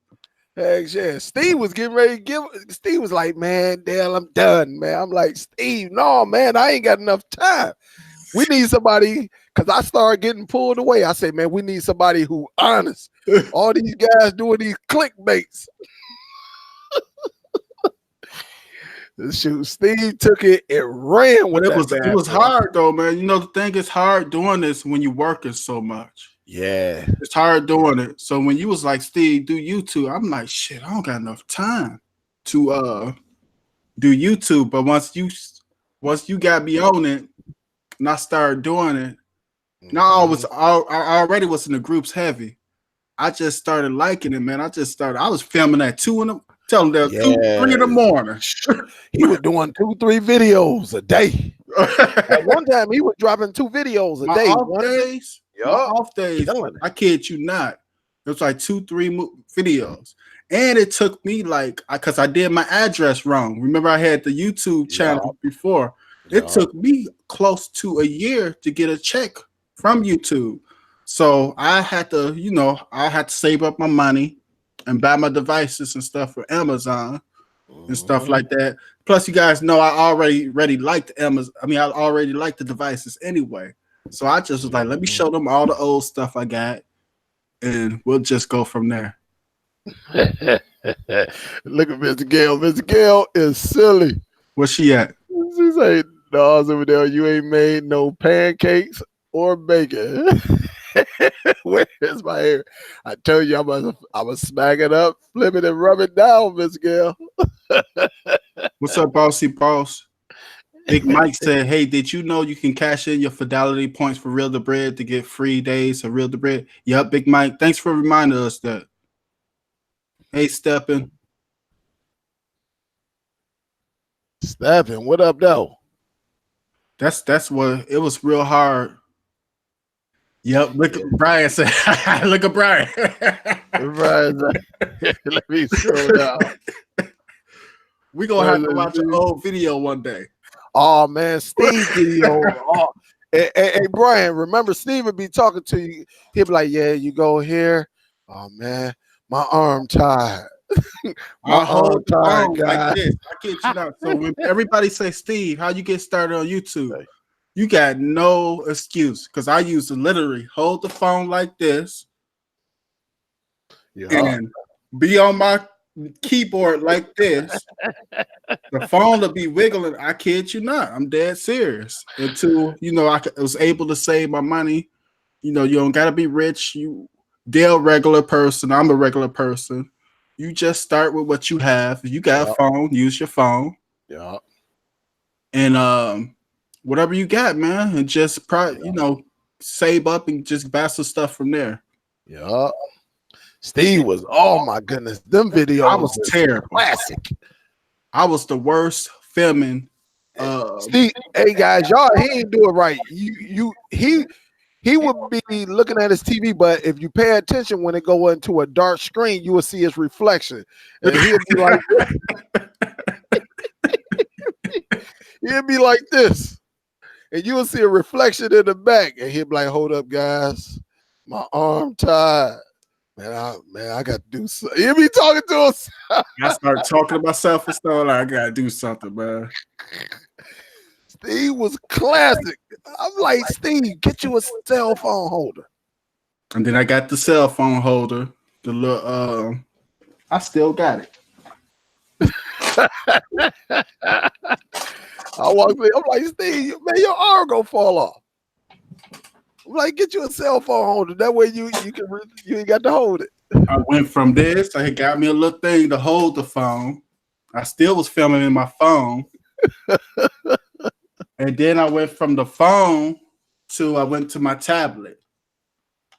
Heck yeah. Steve was getting ready to give. Steve was like, man, Dale, I'm done, man. I'm like, Steve, no, man, I ain't got enough time. We need somebody, because I started getting pulled away. I said, man, we need somebody who honest. All these guys doing these clickbaits. Shoot, Steve took it and ran with
it. It was hard though, man. You know, the thing is hard doing this when you're working so much.
Yeah.
It's hard doing it. So when you was like, Steve, do YouTube, I'm like, shit, I don't got enough time to do YouTube. But once you got me on it and I started doing it, now I already was in the groups heavy. I just started liking it, man. I was filming at 2 in the telling them 2, 3 in the morning.
He was doing 2, 3 videos a day. At one time, he was dropping 2 videos a day.
Off days, I kid you not. It was like 2, 3 videos. And it took me because I did my address wrong. Remember, I had the YouTube channel before. It took me close to a year to get a check from YouTube. So I had to, save up my money and buy my devices and stuff for Amazon and stuff like that. Plus, you guys know I already liked Amazon. I mean, I already liked the devices anyway. So I just was like, let me show them all the old stuff I got, and we'll just go from there.
Look at Mr. Gale. Mr. Gale is silly.
Where's she at?
She's like, no, over there, you ain't made no pancakes or bacon. Where's my hair? I tell you, I'm gonna smack it up, flip it, and rub it down, Miss Gail.
What's up, bossy boss? Big Mike said, hey, did you know you can cash in your Fidelity points for Real to Bread to get free days of Real to Bread? Yep, Big Mike. Thanks for reminding us that. Hey, Steppin.
Steppin, what up, though?
That's what it was real hard. Yep, look at Brian said, look at Brian.
Brian, let me scroll down.
We're gonna have to watch an old video one day.
Oh man, Steve video. Hey, Brian, remember Steve would be talking to you. He'd be like, yeah, you go here. Oh man, my arm tired.
My arm tired, guy. Like this. I kid you not. So when everybody say, Steve, how you get started on YouTube? You got no excuse, because I used to literally hold the phone like this and be on my keyboard like this. The phone will be wiggling. I kid you not. I'm dead serious. Until I was able to save my money. You don't gotta be rich. They're a regular person. I'm a regular person. You just start with what you have. If you got a phone, use your phone. Yeah. And whatever you got, man, and just save up and just buy some stuff from there.
Yeah. Steve was, oh my goodness, them videos.
I was terrible.
Classic.
I was the worst filming.
Steve, hey guys, y'all, he ain't do it right. He would be looking at his TV, but if you pay attention when it go into a dark screen, you will see his reflection, and he'll be like, He'd be like this, and you will see a reflection in the back, and he'd be like, "Hold up, guys, my arm tied. Man, I got to do something." He'd be talking to us.
I start talking to myself and stuff. Like, I gotta do something, man.
Steve was classic. I'm like, Steve, get you a cell phone holder.
And then I got the cell phone holder. The little I still got it.
I walked in, I'm like, Steve, man, your arm gonna fall off. I'm like, get you a cell phone holder. That way you ain't got to hold it.
I went from this. I got me a little thing to hold the phone. I still was filming in my phone. And then I went from the phone I went to my tablet.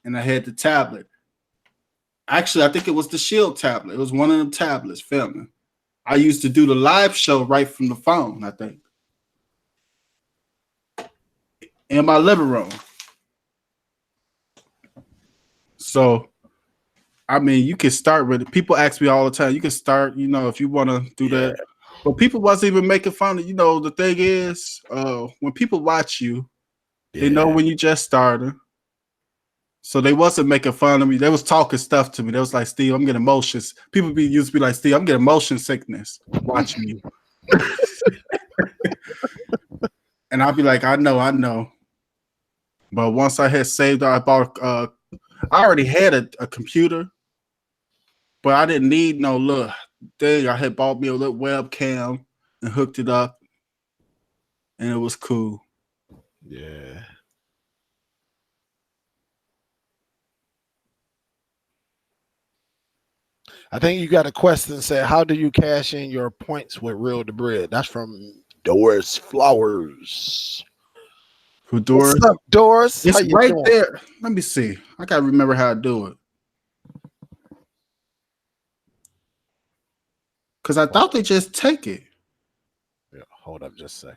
And I had the tablet. Actually, I think it was the Shield tablet. It was one of them tablets filming. I used to do the live show right from the phone, I think. In my living room. So, I mean, you can start with it. People ask me all the time, you can start, if you want to do that. But people wasn't even making fun of, the thing is, when people watch you, they know when you just started. So they wasn't making fun of me. They was talking stuff to me. They was like, Steve, I'm getting motions. People used to be like, Steve, I'm getting motion sickness watching you. And I'll be like, I know. But once I had saved, I bought, I already had a computer, but I didn't need no little thing. I had bought me a little webcam and hooked it up, and it was cool.
Yeah. I think you got a question that said, how do you cash in your points with Real to Bread? That's from Doris Flowers.
For Doris?
What's up, Doris?
It's
how you
right
doing?
there. Let me see. I got to remember how to do it. Because I thought they just take it.
Yeah, hold up just a second.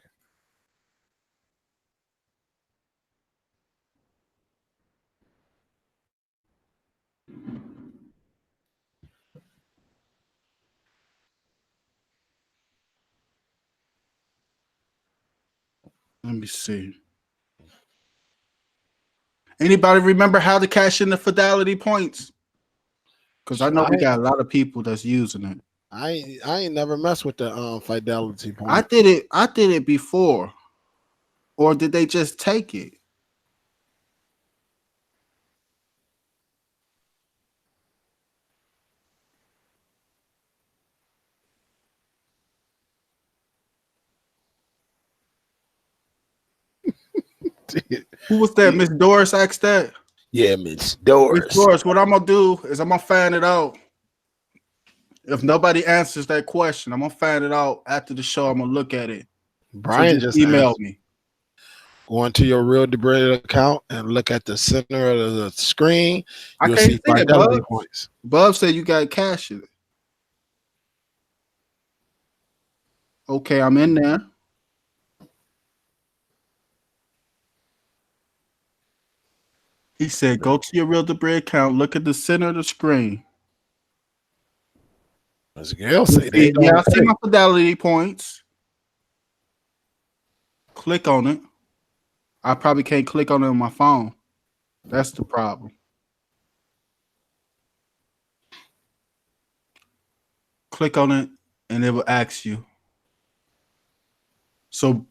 Let me see. Anybody remember how to cash in the Fidelity points? Because I know we got a lot of people that's using it.
I ain't never messed with the Fidelity point.
I did it before. Or did they just take it? Who was that? Miss Doris asked that?
Yeah, Miss Doris.
Miss Doris, what I'm going to do is I'm going to find it out. If nobody answers that question, I'm going to find it out after the show. I'm going to look at it.
Brian
so
just
emailed me.
Go into your Real to Bread account and look at the center of the screen. You'll see Fidelity points.
Bub said you got cash in it. Okay, I'm in there. He said, go to your Real to Bread account, look at the center of the screen.
As Gail say,
I see my Fidelity points. Click on it. I probably can't click on it on my phone. That's the problem. Click on it, and it will ask you. So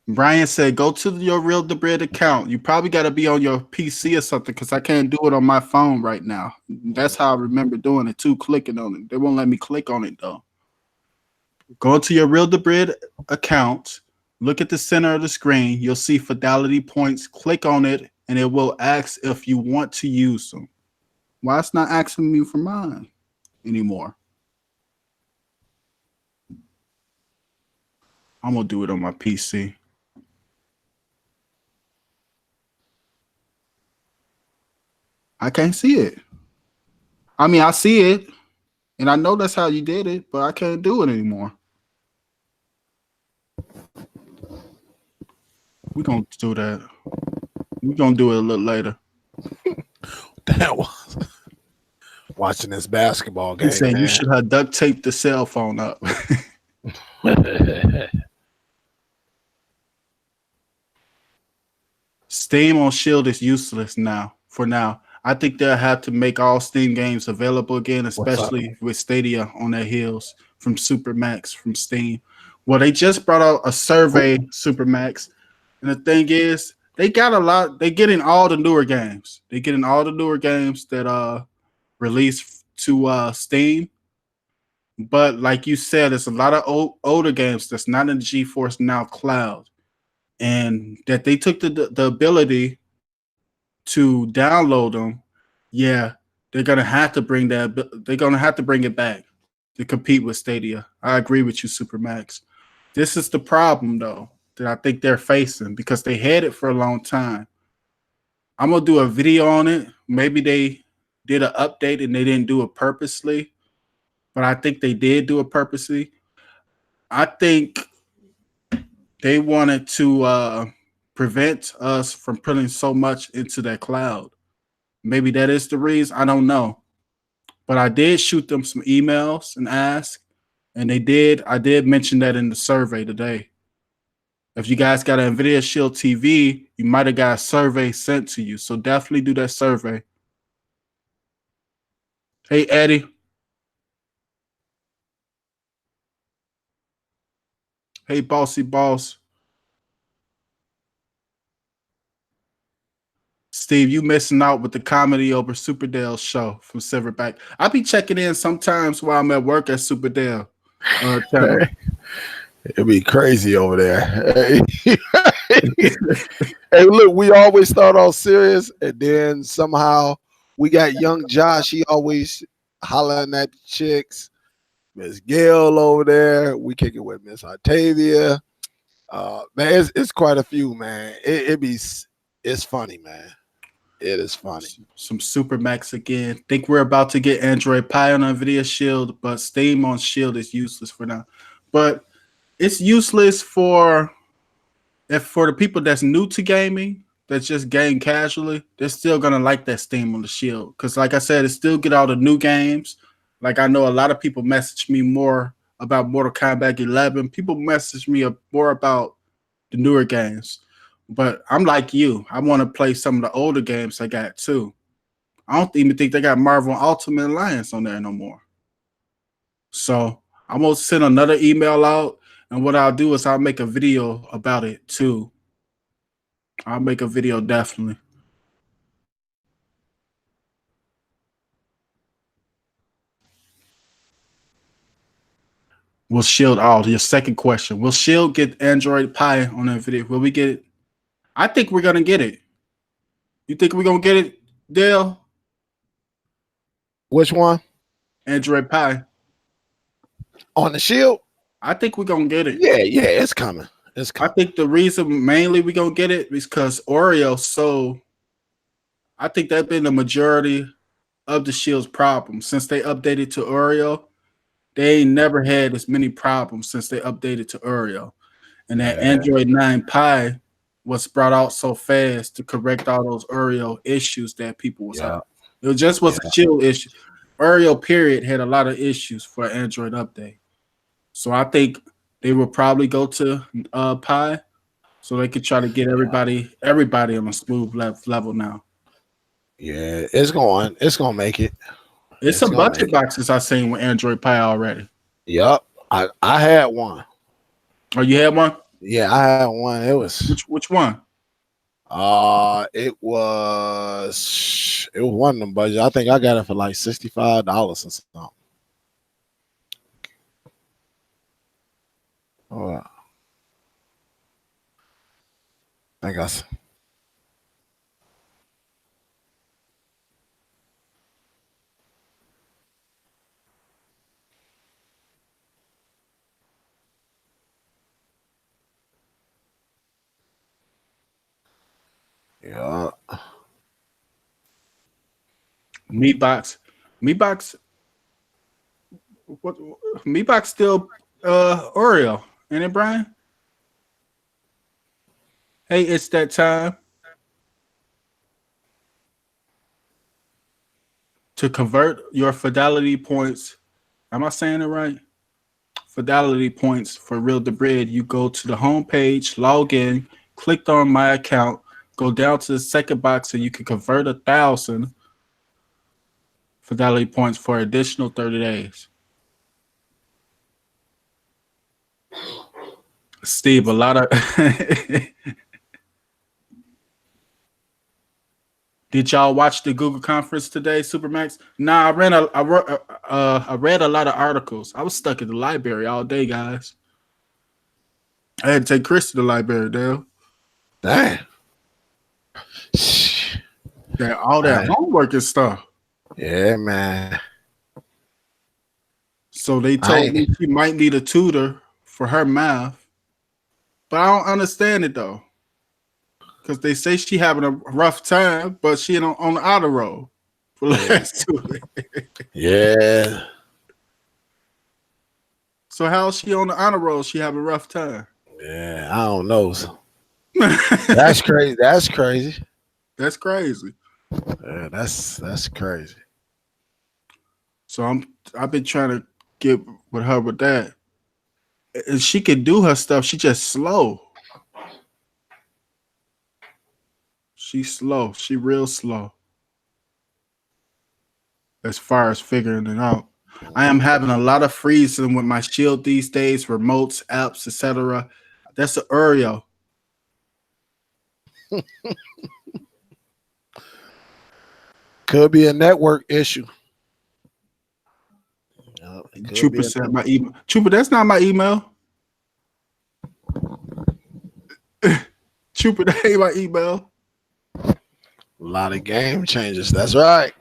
Brian said, go to your Real to Bread account. You probably got to be on your PC or something because I can't do it on my phone right now. That's how I remember doing it too, clicking on it. They won't let me click on it, though. Go to your Real to Bread account. Look at the center of the screen. You'll see Fidelity points. Click on it, and it will ask if you want to use them. Why it's not asking me for mine anymore? I'm going to do it on my PC. I can't see it. I mean, I see it, and I know that's how you did it, but I can't do it anymore. We're going to do that. We're going to do it a little later.
That was watching this basketball game.
He said you should have duct taped the cell phone up. Steam on Shield is useless now. For now, I think they'll have to make all Steam games available again,
What's up?
especially with Stadia on their heels from Supermax from Steam. Well, they just brought out a survey, Supermax, and the thing is, they got a lot. They getting all the newer games. They getting all the newer games that released to Steam. But like you said, there's a lot of older games that's not in the GeForce Now cloud, and that they took the ability to download them. Yeah, they're gonna have to bring that. They're gonna have to bring it back to compete with Stadia. I agree with you, Supermax. This is the problem though that I think they're facing because they had it for a long time. I'm gonna do a video on it. Maybe they did an update and they didn't do it purposely, but I think they did do it purposely. I think they wanted to prevent us from putting so much into that cloud. Maybe that is the reason. I don't know. But I did shoot them some emails and ask, and they did. I did mention that in the survey today. If you guys got an Nvidia Shield TV, you might have got a survey sent to you. So definitely do that survey. Hey, Eddie. Hey, Bossy Boss. Steve, you missing out with the comedy over Superdale's show from Silverback. I be checking in sometimes while I'm at work at Superdale channel.
It'd be crazy over there. Hey, look, we always start off serious, and then somehow we got young Josh. He always hollering at the chicks. Miss Gail over there. We kick it with Miss Octavia. Man, it's quite a few, man. It's funny, man. It is funny.
Some Supermax again. Think we're about to get Android Pie on Nvidia Shield, but Steam on Shield is useless for now. But it's useless for the people that's new to gaming, that's just game casually. They're still gonna like that Steam on the Shield because, like I said, it still get all the new games. Like I know a lot of people message me more about Mortal Kombat 11. People message me more about the newer games. But I'm like you. I want to play some of the older games I got too. I don't even think they got Marvel Ultimate Alliance on there no more. So I'm gonna send another email out, and what I'll do is I'll make a video about it too. I'll make a video definitely. Will Shield your second question. Will Shield get Android Pie on that video? Will we get it? I think we're gonna get it. You think we're gonna get it, Dale?
Which one?
Android Pie.
On the Shield?
I think we're gonna get it.
Yeah, it's coming. It's coming.
I think the reason mainly we're gonna get it is because Oreo so I think that's been the majority of the Shield's problems. Since they updated to Oreo, they ain't never had as many problems since they updated to Oreo. And that Android 9 Pie was brought out so fast to correct all those Oreo issues that people was having. It just was a Shield issue. Oreo period had a lot of issues for Android update. So I think they will probably go to Pi so they could try to get everybody on a smooth level now.
Yeah, it's gonna make it.
It's a bunch of boxes I've seen with Android Pie already.
Yep. I had one.
Oh, you had one?
Yeah, I had one. It was
which one?
It was one of them budgets. I think I got it for like $65 or something. Oh, I guess. Yeah.
Meatbox. What? Meatbox still Oreo, ain't it, Brian? Hey, it's that time to convert your fidelity points. Am I saying it right? Fidelity points for Real the Bread. You go to the home page, log in, click on my account, Go down to the second box and you can convert 1,000 Fidelity points for additional 30 days. Steve, a lot of Did y'all watch the Google conference today, Supermax? Nah, I read a lot of articles. I was stuck in the library all day, guys. I had to take Chris to the library, Dale.
Damn.
All that homework and stuff.
Yeah, man.
So they told me she might need a tutor for her math. But I don't understand it, though. Because they say she having a rough time, but she on the auto roll for the last 2 weeks.
Yeah.
So how is she on the honor roll? She having a rough time.
Yeah, I don't know. That's crazy. That's crazy.
That's crazy.
Yeah, that's crazy.
So I've been trying to get with her with that. And she can do her stuff. She just slow. She's slow. She real slow. As far as figuring it out. I am having a lot of freezing with my Shield these days, remotes, apps, etc. That's an Oreo.
Could be a network issue.
Trooper said my email. Trooper, that's not my email. Trooper, that ain't my email.
A lot of game changes. That's right.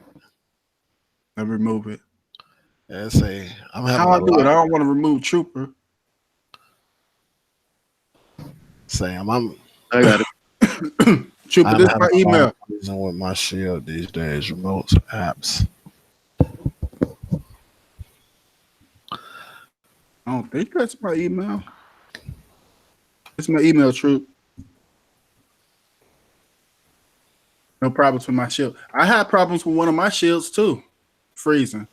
Let me remove it.
Let's see. I'm having
How I do it? I don't want to remove Trooper.
Sam,
I got it.
Trooper, this is my email.
With my Shield these days, remotes, apps.
I don't think that's my email. It's my email, Troop. No problems with my Shield. I had problems with one of my Shields too, freezing.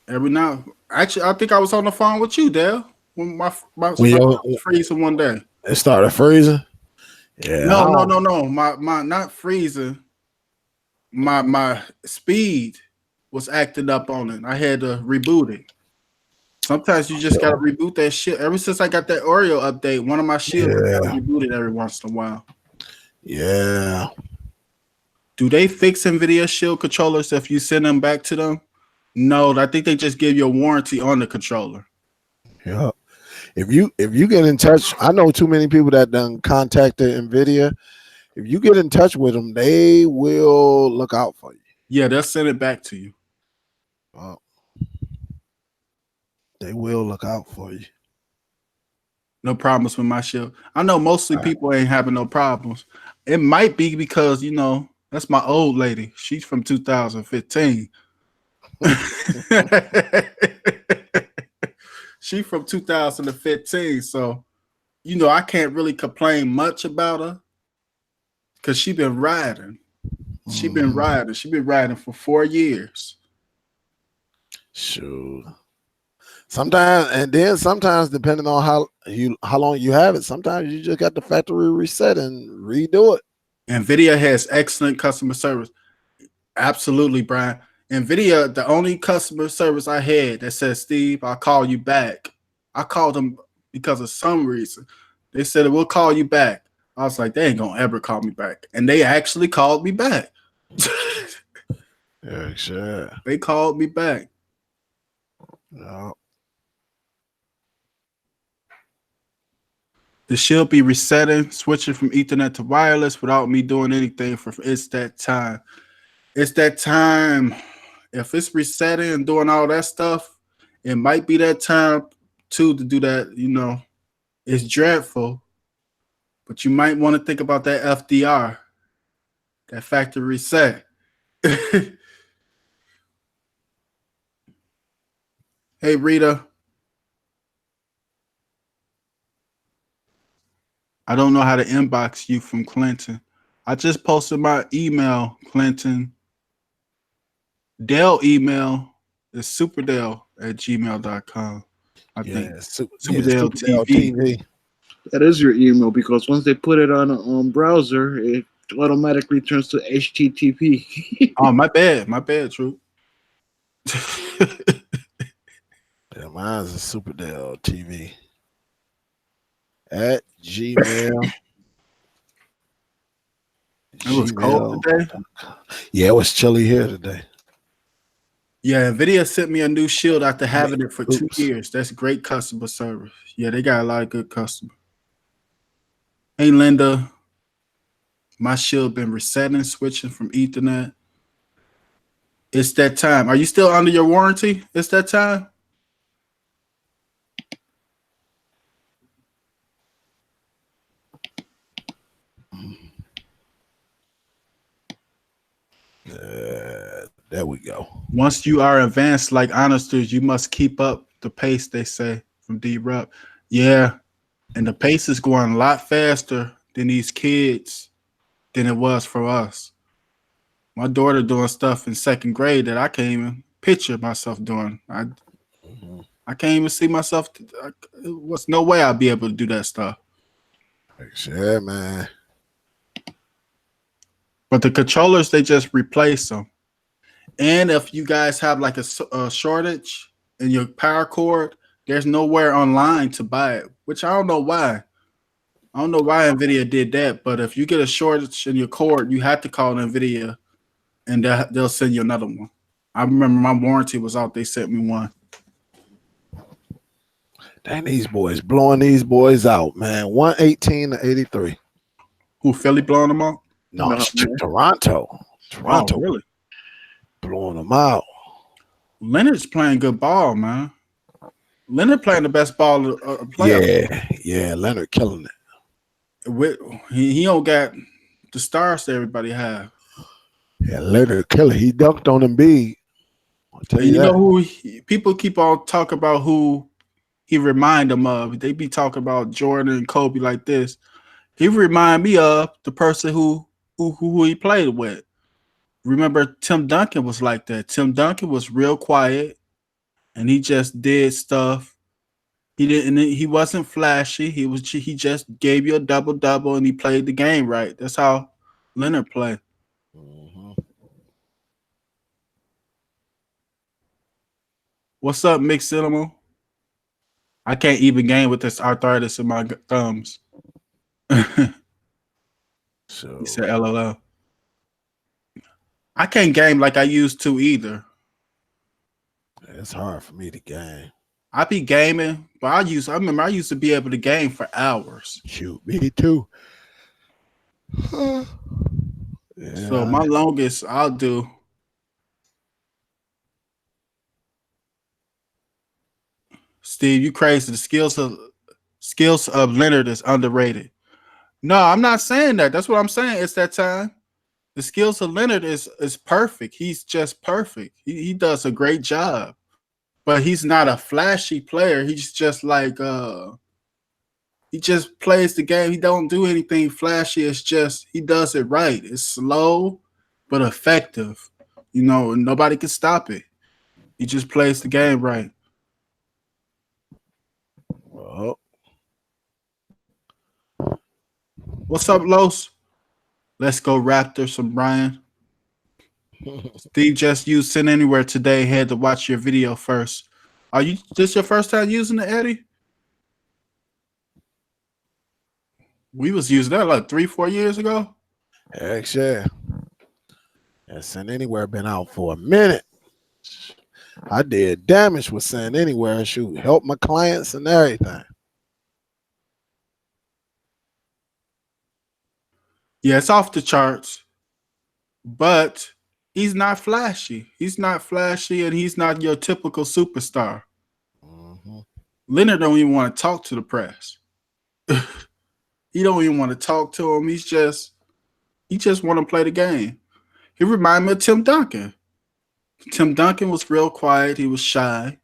Every now, actually, I think I was on the phone with you, Dale, when my freezing one day.
It started freezing. Yeah.
No. My not freezing. My speed was acting up on it. I had to reboot it. Sometimes you just gotta reboot that shit. Ever since I got that Oreo update, one of my Shields got rebooted every once in a while.
Yeah.
Do they fix Nvidia Shield controllers if you send them back to them? No, I think they just give you a warranty on the controller.
Yeah. If you get in touch, I know too many people that done contacted Nvidia. If you get in touch with them, they will look out for you.
Yeah, they'll send it back to you.
They will look out for you.
No problems with my Shield. I know mostly people ain't having no problems. It might be because, you know, that's my old lady. She's from 2015. She from 2015. So, you know, I can't really complain much about her because she been riding. She been riding. She been riding for 4 years.
Sure. Sometimes depending on how long you have it, sometimes you just got the factory reset and redo it.
Nvidia has excellent customer service. Absolutely, Brian. Nvidia, the only customer service I had that said, Steve, I'll call you back. I called them because of some reason. They said, we'll call you back. I was like, they ain't gonna ever call me back. And they actually called me back.
Yeah, sure.
They called me back.
Yeah.
The Shield be resetting, switching from Ethernet to wireless without me doing anything for it's that time. It's that time. If it's resetting and doing all that stuff, it might be that time too to do that. You know, it's dreadful, but you might want to think about that FDR, that factory reset. Hey, Rita. I don't know how to inbox you from Clinton. I just posted my email, Clinton. Dell email is superdell@gmail.com. I think.
Superdell
TV.
That is your email because once they put it on a browser, it automatically turns to HTTP.
Oh, my bad. My bad, True.
Yeah, mine's a Super Dell TV at Gmail.
It was cold today.
Yeah, it was chilly here today.
Yeah, Nvidia sent me a new shield after having it for 2
oops.
years. That's great customer service. Yeah, they got a lot of good customers. Hey, Linda. My shield been resetting, switching from Ethernet. It's that time. Are you still under your warranty? It's that time.
There we go.
Once you are advanced like honesters, you must keep up the pace, they say from D-Rup. Yeah, and the pace is going a lot faster than these kids than it was for us. My daughter doing stuff in second grade that I can't even picture myself doing. I can't even see myself. What's no way I'll be able to do that stuff.
Yeah, man.
But the controllers, they just replace them. And if you guys have like a shortage in your power cord, there's nowhere online to buy it, which I don't know why. I don't know why Nvidia did that, but if you get a shortage in your cord, you have to call Nvidia, and they'll send you another one. I remember my warranty was out; they sent me one.
Dang, these boys blowing these boys out, man. 118 to 83.
Who, Philly blowing them out?
No,
No,
it's
man.
Toronto. Toronto,
Oh, really?
blowing them out.
Leonard's playing good ball, man. Leonard playing the best ball player.
Yeah, Leonard killing it.
He don't got the stars that everybody have.
Yeah, Leonard killing. He dunked on Embiid. I'll tell
And
you
you
that.
know who people keep on talking about who he remind them of. They be talking about Jordan and Kobe like this. He remind me of the person who he played with. Remember, Tim Duncan was like that. Tim Duncan was real quiet, and he just did stuff. He didn't. He wasn't flashy. He just gave you a double, and he played the game right. That's how Leonard played. What's up, Mixed Cinema? I can't even game with this arthritis in my thumbs.
So
He said LOL. I can't game like I used to either.
it's hard for me to game.
I be gaming, but I remember I used to be able to game for hours.
Shoot, me too.
So my longest I'll do. Steve, you crazy. The skills of Leonard is underrated. No, I'm not saying that. That's what I'm saying. It's that time. The skills of Leonard is perfect. He's just perfect. He does a great job. But he's not a flashy player. He's just like he just plays the game. He don't do anything flashy. It's just he does it right. It's slow but effective. You know, nobody can stop it. He just plays the game right.
Well,
What's up, Los? Let's go Raptors from Brian. Steve just used Send Anywhere today. Had to watch your video first. Are you this your first time using it, Eddie? We was using that like 3-4 years ago.
heck yeah. Send Anywhere been out for a minute. I did damage with Send Anywhere. Shoot, help my clients and everything.
Yeah, it's off the charts, but he's not flashy. He's not flashy, and he's not your typical superstar. Leonard don't even want to talk to the press. He don't even want to talk to him. He just want to play the game. He reminded me of Tim Duncan. Tim Duncan was real quiet. He was shy,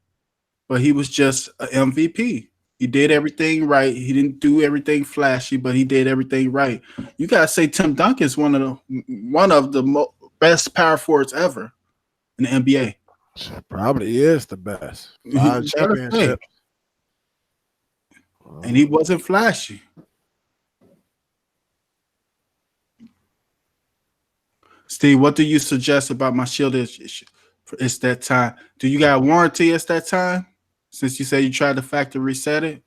but he was just an MVP. He did everything right. He didn't do everything flashy, but he did everything right. You gotta say Tim Duncan is one of the best power forwards ever in the NBA.
Probably is the best. 5 championships.
And he wasn't flashy. Steve, what do you suggest about my shield? It's that time. Do you got a warranty? It's that time? Since you say you tried to factory reset it?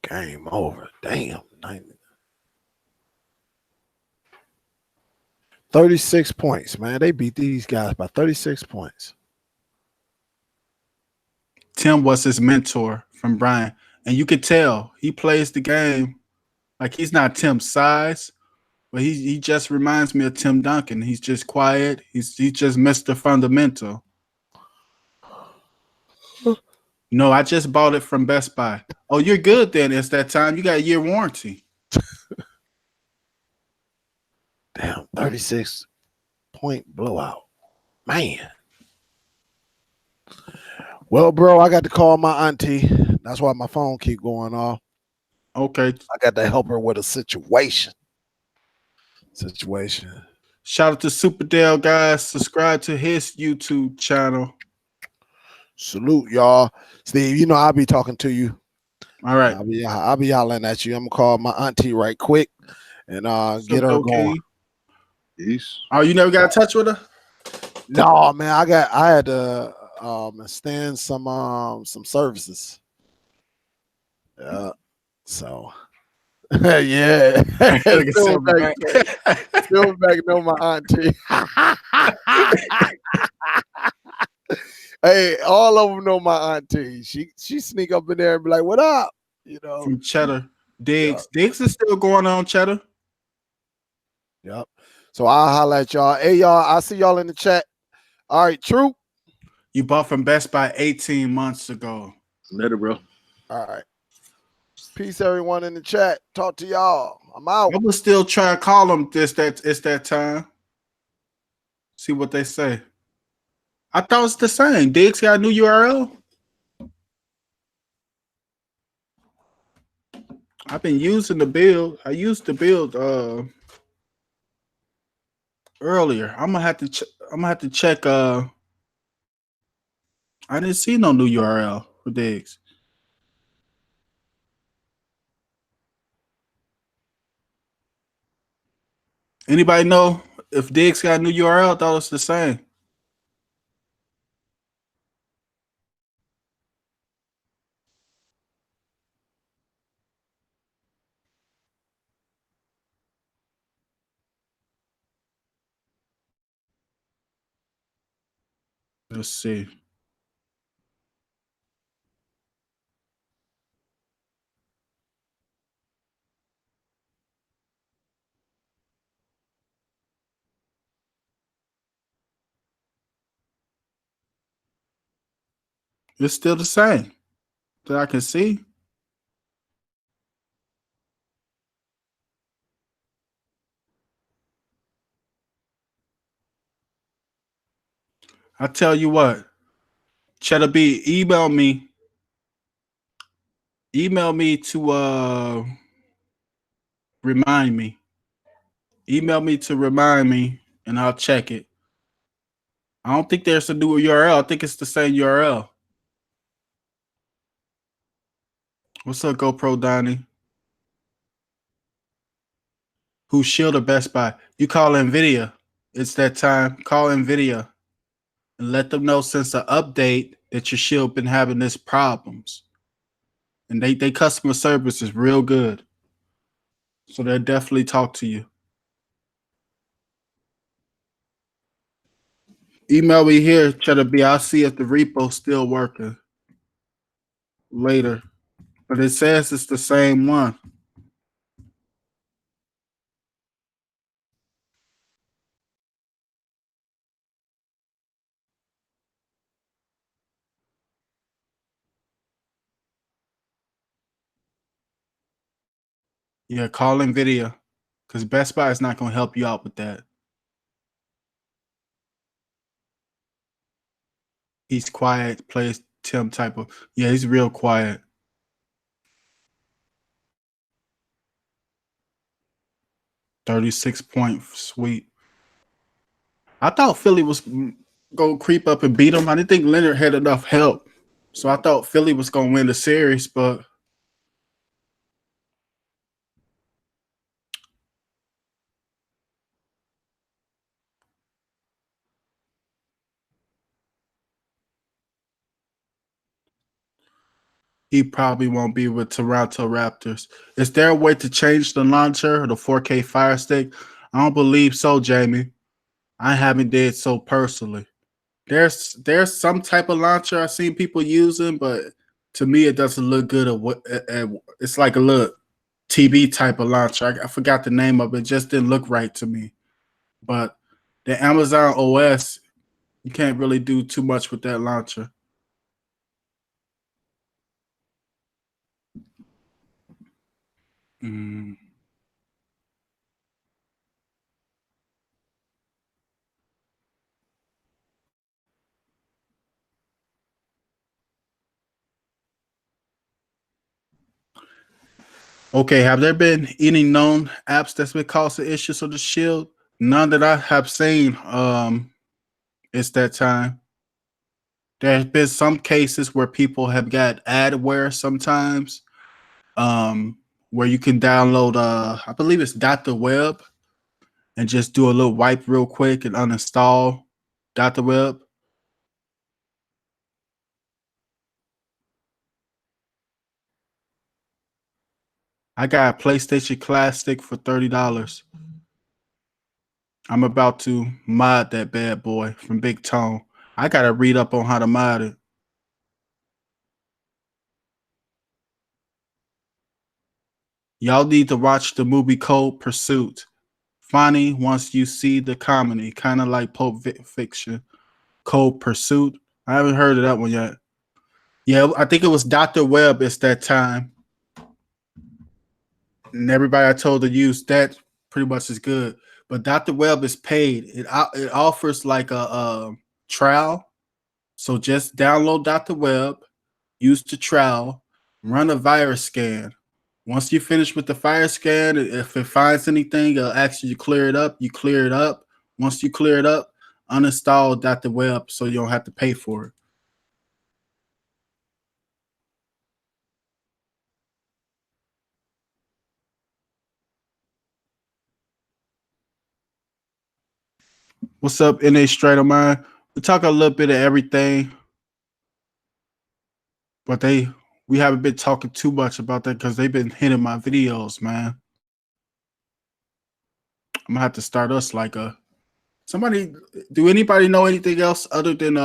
Game over. Damn. 36 points, man. They beat these guys by 36 points.
Tim was his mentor from Brian. And you could tell he plays the game like he's not Tim's size, but he just reminds me of Tim Duncan. He's just quiet. He's just Mr. Fundamental. No, I just bought it from Best Buy. Oh, you're good then. It's that time. You got a year warranty.
Damn, 36 point blowout. Man. Well, bro, I got to call my auntie. That's why my phone keep going off.
Okay.
I got to help her with a situation.
Shout out to Super Dale, guys. Subscribe to his YouTube channel.
Salute, y'all. Steve, you know I'll be talking to you.
All right.
I'll be hollering at you. I'm gonna call my auntie right quick and get her going.
Peace.
Oh, you never got in touch with her?
No, man. I had to extend some services. Yeah. So yeah. Silverback know my auntie. Hey, all of them know my auntie. She sneak up in there and be like, "What up?" You know.
From Cheddar. Diggs. Yeah. Diggs is still going on, Cheddar.
Yep. So I'll holler at y'all. Hey, y'all, I'll see y'all in the chat. All right, True.
You bought from Best Buy 18 months ago.
Later, bro.
All right. Peace, everyone in the chat. Talk to y'all. I'm out.
I will still try to call them it's that time. See what they say. I thought it's the same. Diggs got a new URL. I've been using the build. I used the build earlier. I'm gonna have to check. I didn't see no new URL for Diggs. Anybody know if Diggs got a new URL? I thought it's the same. Let's see. It's still the same that I can see. I tell you what, Cheddar B, email me to remind me. Email me to remind me, and I'll check it. I don't think there's a new URL. I think it's the same URL. What's up, GoPro Donnie? Who shielded Best Buy? You call Nvidia. It's that time. Call Nvidia and let them know since the update that your shield been having this problems. And they customer service is real good. So they'll definitely talk to you. Email me here, Cheddar B. I'll see if the repo's still working later. But it says it's the same one. Yeah, call Nvidia. Because Best Buy is not going to help you out with that. He's quiet, plays Tim type of. Yeah, he's real quiet. $36-point sweep. I thought Philly was going to creep up and beat him. I didn't think Leonard had enough help. So I thought Philly was gonna win the series, but he probably won't be with Toronto Raptors. Is there a way to change the launcher or the 4K Fire Stick? I don't believe so, Jamie. I haven't did so personally. There's some type of launcher I've seen people using, but to me it doesn't look good. It's like a little TV type of launcher. I forgot the name of it. It just didn't look right to me. But the Amazon OS, you can't really do too much with that launcher. Mm. Okay, have there been any known apps that's been causing issues with the Shield? None that I have seen. It's that time. There's been some cases where people have got adware sometimes, where you can download I believe it's .web and just do a little wipe real quick and uninstall .web. I got a PlayStation Classic for $30. I'm about to mod that bad boy from Big Tone. I gotta read up on how to mod it. Y'all need to watch the movie Cold Pursuit. Funny once you see the comedy, kind of like Pulp Fiction. Cold Pursuit. I haven't heard of that one yet. Yeah, I think it was Dr. Webb. It's that time, and everybody I told to use that pretty much is good. But Dr. Webb is paid. It offers like a trial. So just download Dr. Webb, use the trial, run a virus scan. Once you finish with the fire scan, if it finds anything, it'll ask you to clear it up. You clear it up. Once you clear it up, uninstall Dr. Web so you don't have to pay for it. What's up, NA Straight of Mind? We talk a little bit of everything, but we haven't been talking too much about that because they've been hitting my videos, man. I'm gonna have to start us like a somebody. Do anybody know anything else other than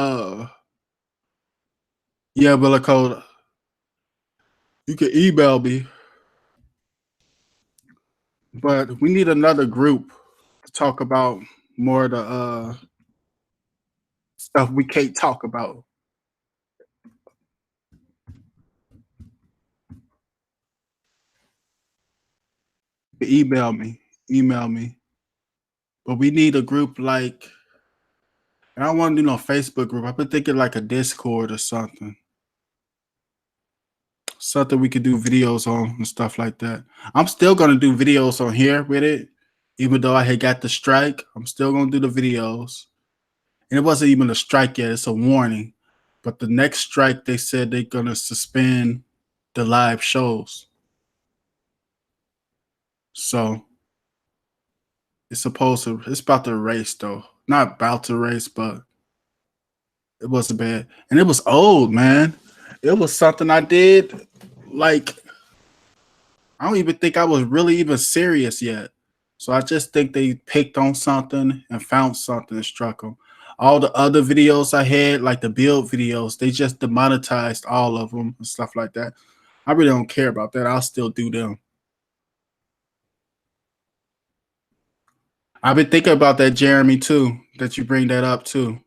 yeah, Code? You can email me, but we need another group to talk about more of the stuff we can't talk about. Email me. But we need a group like, and I don't want to do no Facebook group. I've been thinking like a Discord or something. Something we could do videos on and stuff like that. I'm still gonna do videos on here with it, even though I had got the strike. I'm still gonna do the videos. And it wasn't even a strike yet, it's a warning. But the next strike, they said they're gonna suspend the live shows. So it's about to erase though. Not about to erase, but it wasn't bad. And it was old, man. It was something I did like I don't even think I was really even serious yet. So I just think they picked on something and found something and struck them. All the other videos I had, like the build videos, they just demonetized all of them and stuff like that. I really don't care about that. I'll still do them. I've been thinking about that, Jeremy, too, that you bring that up, too.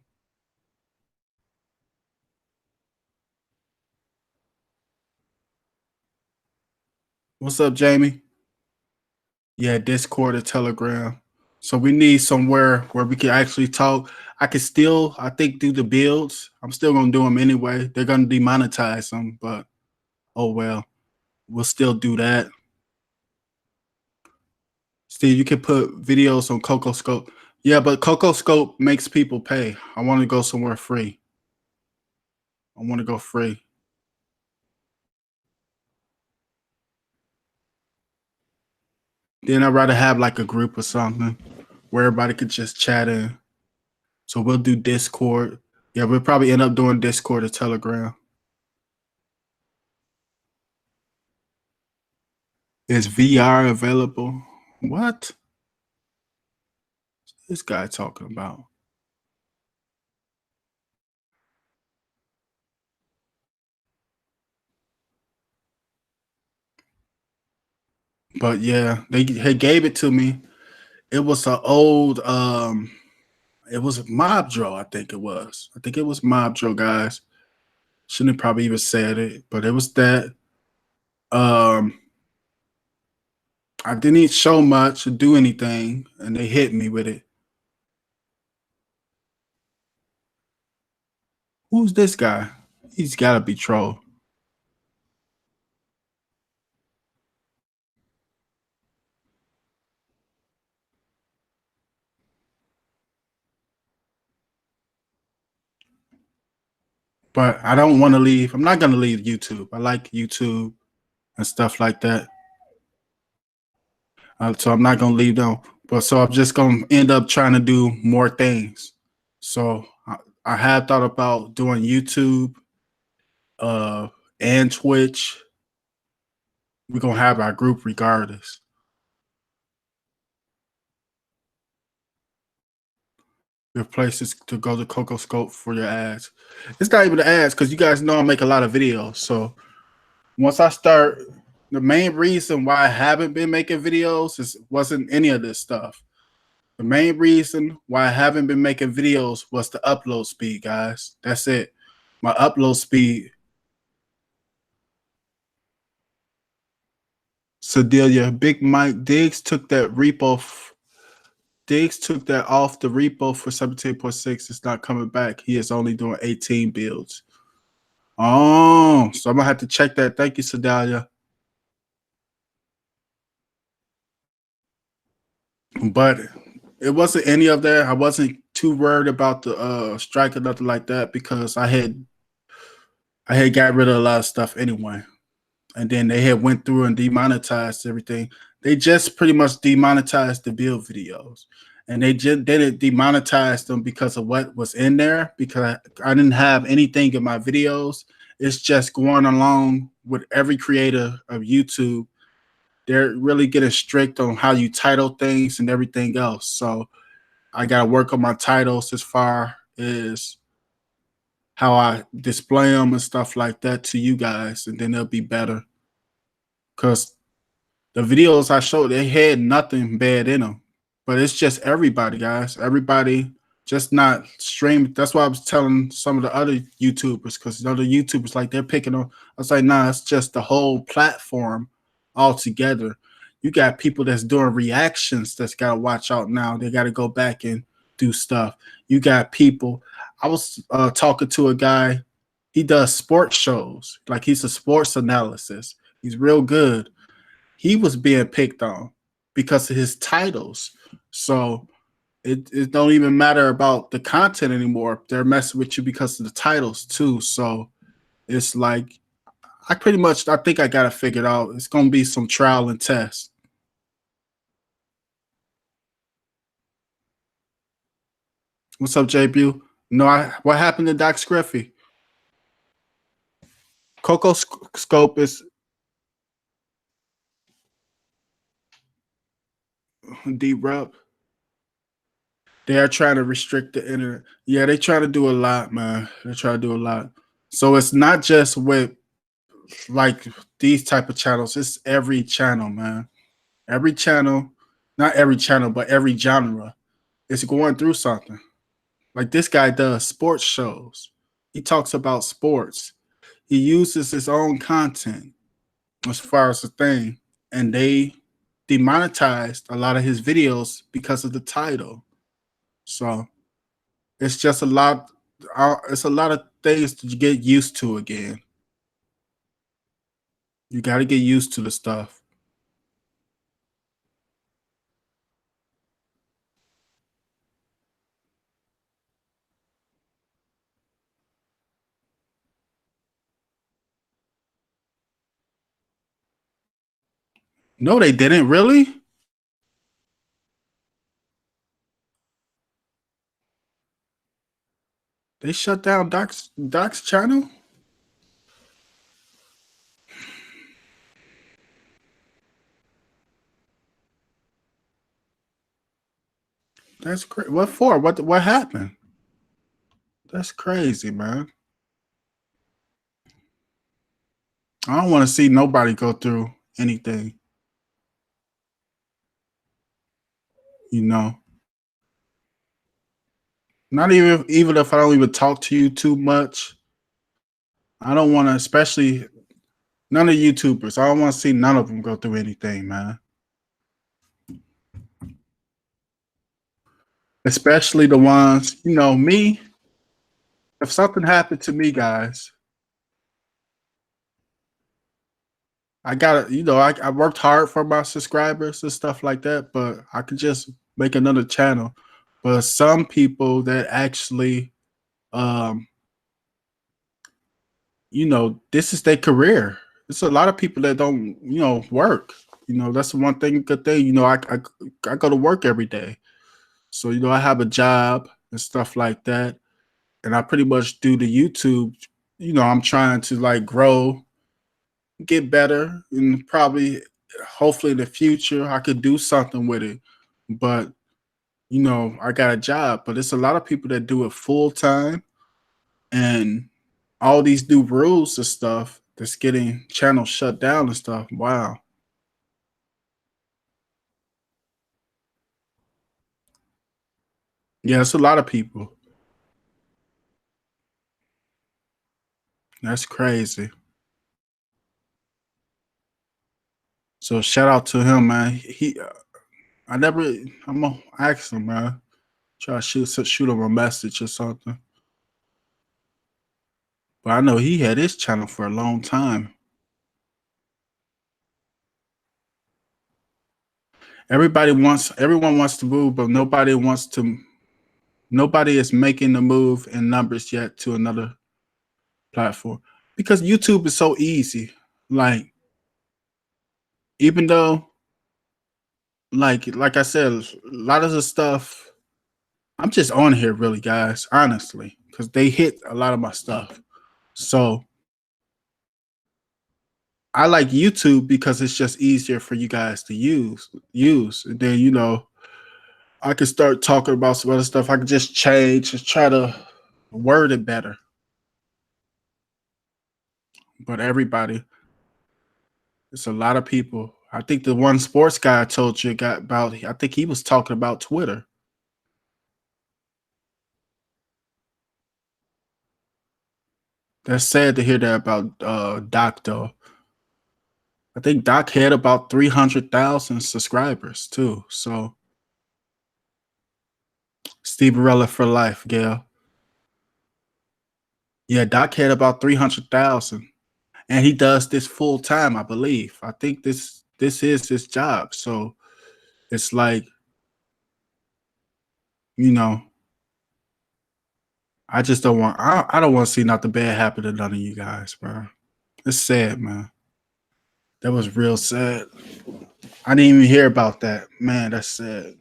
What's up, Jamie? Yeah, Discord or Telegram. So we need somewhere where we can actually talk. I can still, I think, do the builds. I'm still gonna do them anyway. They're gonna demonetize them, but oh well, we'll still do that. Steve, you can put videos on CocoScope. Yeah, but CocoScope makes people pay. I want to go somewhere free. I want to go free. Then I'd rather have like a group or something where everybody could just chat in. So we'll do Discord. Yeah, we'll probably end up doing Discord or Telegram. Is VR available? What? This guy talking about? But yeah, they gave it to me. It was an old it was Mob Draw, I think it was. I think it was Mob Draw, guys. Shouldn't have probably even said it, but it was that. I didn't show much or do anything, and they hit me with it. Who's this guy? He's got to be troll. But I don't want to leave. I'm not going to leave YouTube. I like YouTube and stuff like that. So I'm not going to leave them. But so I'm just going to end up trying to do more things. So I have thought about doing YouTube and Twitch. We're going to have our group regardless. Your places to go to Coco Scope for your ads. It's not even the ads because you guys know I make a lot of videos. So once I start, the main reason why I haven't been making videos wasn't any of this stuff. The main reason why I haven't been making videos was the upload speed, guys. That's it. My upload speed. Sedelia, Big Mike Diggs took that repo. Diggs took that off the repo for 17.6. It's not coming back. He is only doing 18 builds. Oh, so I'm gonna have to check that. Thank you, Sedalia. But it wasn't any of that. I wasn't too worried about the strike or nothing like that because I had got rid of a lot of stuff anyway. And then they had went through and demonetized everything. They just pretty much demonetized the build videos. And they just didn't demonetize them because of what was in there, because I didn't have anything in my videos. It's just going along with every creator of YouTube. They're really getting strict on how you title things and everything else. So I got to work on my titles as far as how I display them and stuff like that to you guys, and then they'll be better. Because the videos I showed, they had nothing bad in them. But it's just everybody, guys. Everybody just not stream. That's why I was telling some of the other YouTubers, because the other YouTubers, like, they're picking on. I was like, nah, it's just the whole platform altogether. You got people that's doing reactions that's got to watch out now. They got to go back and do stuff. You got people. I was talking to a guy. He does sports shows. Like, he's a sports analysis. He's real good. He was being picked on because of his titles. So it don't even matter about the content anymore. They're messing with you because of the titles too. So it's like I think I got it figured out. It's gonna be some trial and test. What's up, JBU? No, what happened to Doc Scruffy? Coco Scope is D-Rep. They are trying to restrict the internet. Yeah, they try to do a lot, man. They try to do a lot. So it's not just with like these type of channels. It's every channel, man. Every channel, not every channel, but every genre is going through something. Like this guy does sports shows. He talks about sports. He uses his own content as far as the thing. And they demonetized a lot of his videos because of the title. So it's just a lot. It's a lot of things to get used to again. You got to get used to the stuff. No, they didn't really. They shut down Doc's channel? That's crazy. What for? What happened? That's crazy, man. I don't want to see nobody go through anything. You know. Not even if I don't even talk to you too much. I don't want to, especially none of YouTubers. I don't want to see none of them go through anything, man. Especially the ones, you know, me. If something happened to me, guys, I gotta, you know, I worked hard for my subscribers and stuff like that, but I could just make another channel. But some people that actually, you know, this is their career. It's a lot of people that don't, you know, work. You know, that's the one thing, good thing. You know, I go to work every day, so you know, I have a job and stuff like that, and I pretty much do the YouTube. You know, I'm trying to like grow, get better, and probably, hopefully, in the future, I could do something with it. But you know, I got a job, but it's a lot of people that do it full time, and all these new rules and stuff that's getting channels shut down and stuff. Wow. Yeah, it's a lot of people. That's crazy. So shout out to him, man. I'm gonna ask him, man. Try to shoot him a message or something. But I know he had his channel for a long time. Everyone wants to move, but nobody is making the move in numbers yet to another platform. Because YouTube is so easy. Like, even though, like I said, a lot of the stuff, I'm just on here really, guys, honestly, because they hit a lot of my stuff. So I like YouTube because it's just easier for you guys to use. And then, you know, I could start talking about some other stuff. I could just change and try to word it better. But everybody, it's a lot of people. I think the one sports guy I told you got about, I think he was talking about Twitter. That's sad to hear that about Doc, though. I think Doc had about 300,000 subscribers too. So Steve Barella for life, Gail. Yeah, Doc had about 300,000, and he does this full time, I believe. I think this is his job. So it's like, you know, I just don't want. I don't want to see nothing bad happen to none of you guys, bro. It's sad, man. That was real sad. I didn't even hear about that, man. That's sad.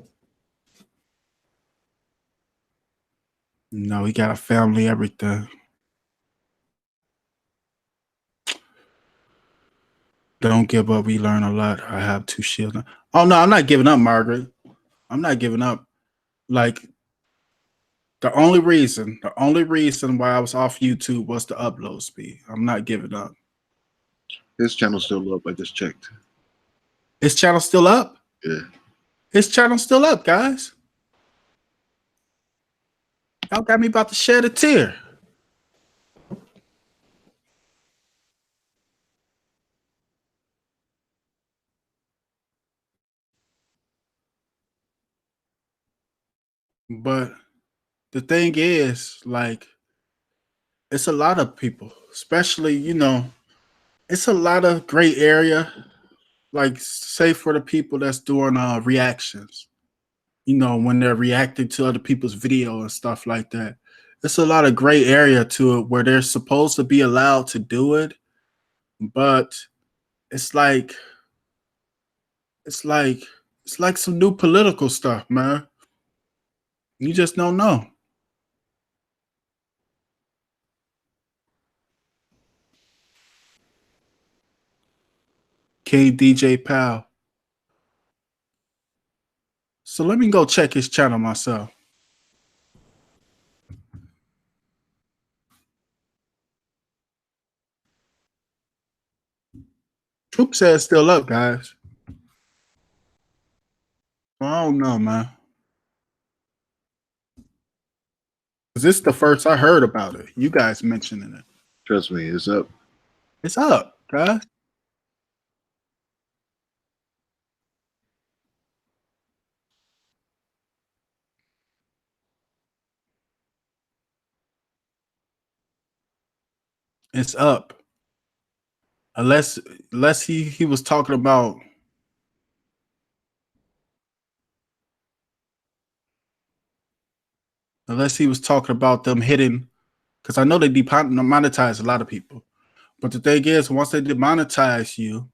No, he got a family, everything. Don't give up. We learn a lot. I have 2 children. Oh no, I'm not giving up, Margaret. I'm not giving up. Like, the only reason why I was off YouTube was the upload speed. I'm not giving up.
His channel's still up. I just checked.
His channel's still up?
Yeah.
His channel's still up, guys. Y'all got me about to shed a tear. But the thing is, like, it's a lot of people, especially, you know, it's a lot of gray area. Like, say for the people that's doing reactions, you know, when they're reacting to other people's video and stuff like that. It's a lot of gray area to it where they're supposed to be allowed to do it, but it's like it's like it's like some new political stuff, man. You just don't know. King DJ Pal. So let me go check his channel myself. Troop says still up, guys. I don't know, man. This is the first I heard about it. You guys mentioning it.
Trust me, it's up.
It's up, guys. It's up. Unless he was talking about them hitting, because I know they demonetize a lot of people. But the thing is, once they demonetize you,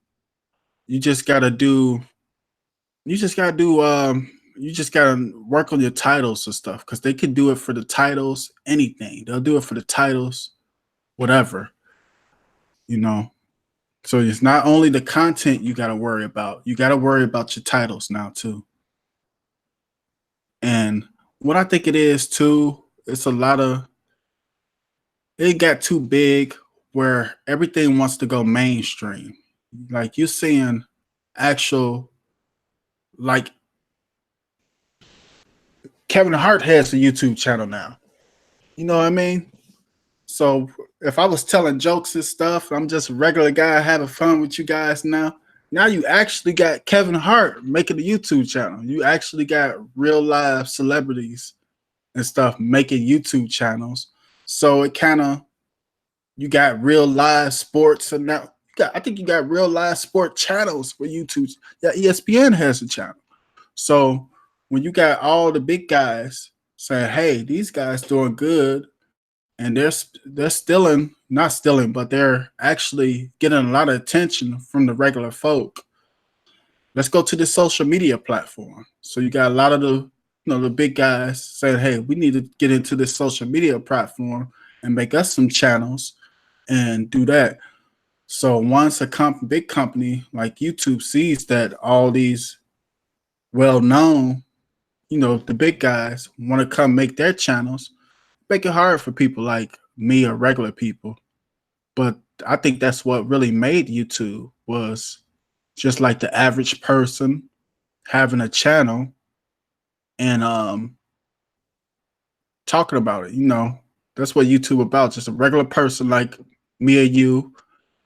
you just gotta work on your titles and stuff, because they can do it for the titles, anything. They'll do it for the titles, whatever. You know. So it's not only the content you gotta worry about, you gotta worry about your titles now too. And what I think it is too, it's a lot of, it got too big where everything wants to go mainstream. Like you're seeing actual, like Kevin Hart has a YouTube channel now. You know what I mean? So if I was telling jokes and stuff, I'm just a regular guy having fun with you guys now. Now you actually got Kevin Hart making a YouTube channel. You actually got real live celebrities and stuff making YouTube channels. So it kind of, you got real live sports, and now I think you got real live sport channels for YouTube. Yeah, ESPN has a channel. So when you got all the big guys saying, "Hey, these guys doing good," and they're stealing, not stealing, but they're actually getting a lot of attention from the regular folk. Let's go to the social media platform. So you got a lot of the big guys saying, "Hey, we need to get into this social media platform and make us some channels and do that." So once a big company like YouTube sees that all these well-known, the big guys want to come make their channels, make it hard for people like me or regular people. But I think that's what really made YouTube, was just like the average person having a channel and talking about it. That's what YouTube about. Just a regular person like me or you.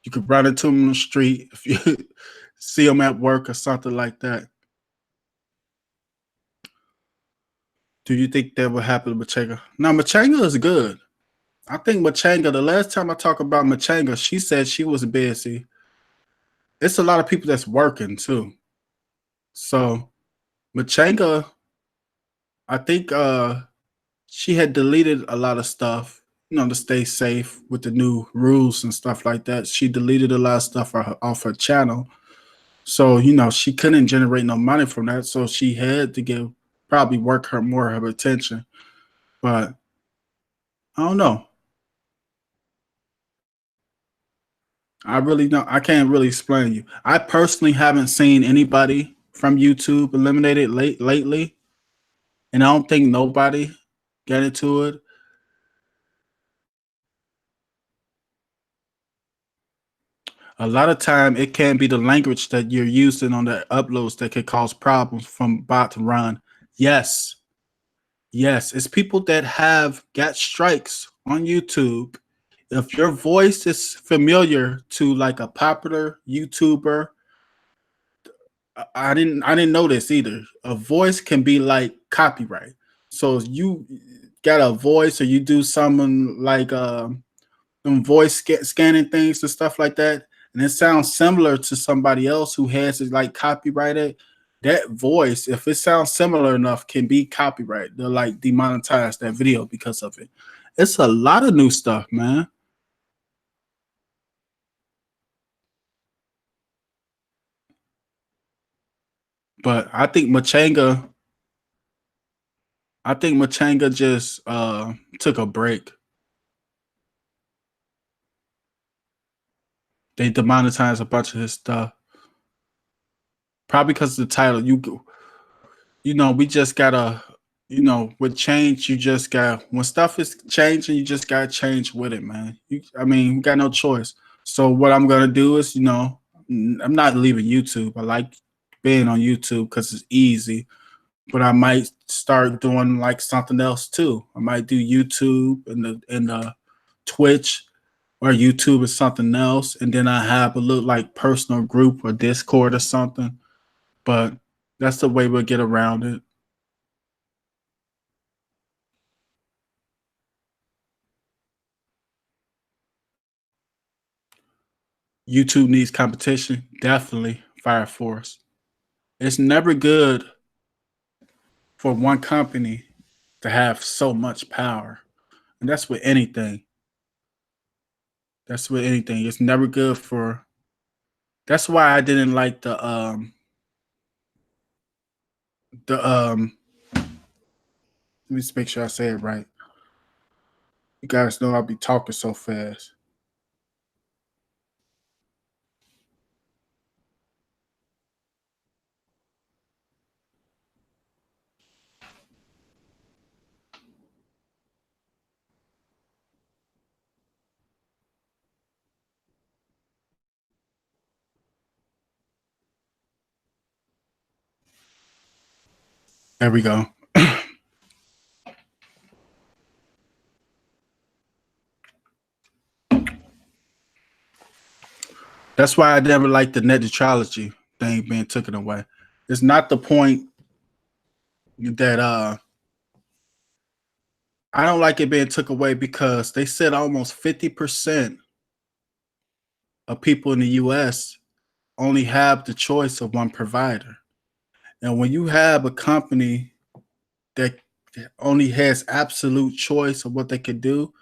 You could run into them on the street if you see them at work or something like that. Do you think that will happen with Machanga? No, Machanga is good. I think Machanga, the last time I talked about Machanga, she said she was busy. It's a lot of people that's working too. So Machanga, I think she had deleted a lot of stuff, to stay safe with the new rules and stuff like that. She deleted a lot of stuff off her channel. So, she couldn't generate no money from that. So she had to probably work her more of her attention. But I don't know. I can't really explain to you. I personally haven't seen anybody from YouTube eliminated lately. And I don't think nobody got into it. A lot of time it can be the language that you're using on the uploads that can cause problems from bot to run. Yes. It's people that have got strikes on YouTube. If your voice is familiar to like a popular YouTuber, I didn't know this either. A voice can be like copyright. So if you got a voice or you do something like voice scanning things and stuff like that, and it sounds similar to somebody else who has it like copyrighted, that voice, if it sounds similar enough, can be copyrighted. They'll like demonetize that video because of it. It's a lot of new stuff, man. But I think Machanga just took a break. They demonetized a bunch of his stuff. Probably because the title. We just gotta, with change, you just got when stuff is changing, you just gotta change with it, man. We got no choice. So what I'm gonna do is, I'm not leaving YouTube. I like being on YouTube because it's easy, but I might start doing like something else too. I might do YouTube and the Twitch, or YouTube is something else, and then I have a little like personal group or Discord or something. But that's the way we'll get around it. YouTube needs competition, definitely. Fire Force. It's never good for one company to have so much power, and that's with anything. That's with anything. It's never good for. That's why I didn't like the. Let me just make sure I say it right. You guys know I'll be talking so fast. There we go. That's why I never liked the net neutrality thing being taken away. It's not the point that I don't like it being took away, because they said almost 50% of people in the US only have the choice of one provider. And when you have a company that only has absolute choice of what they could do,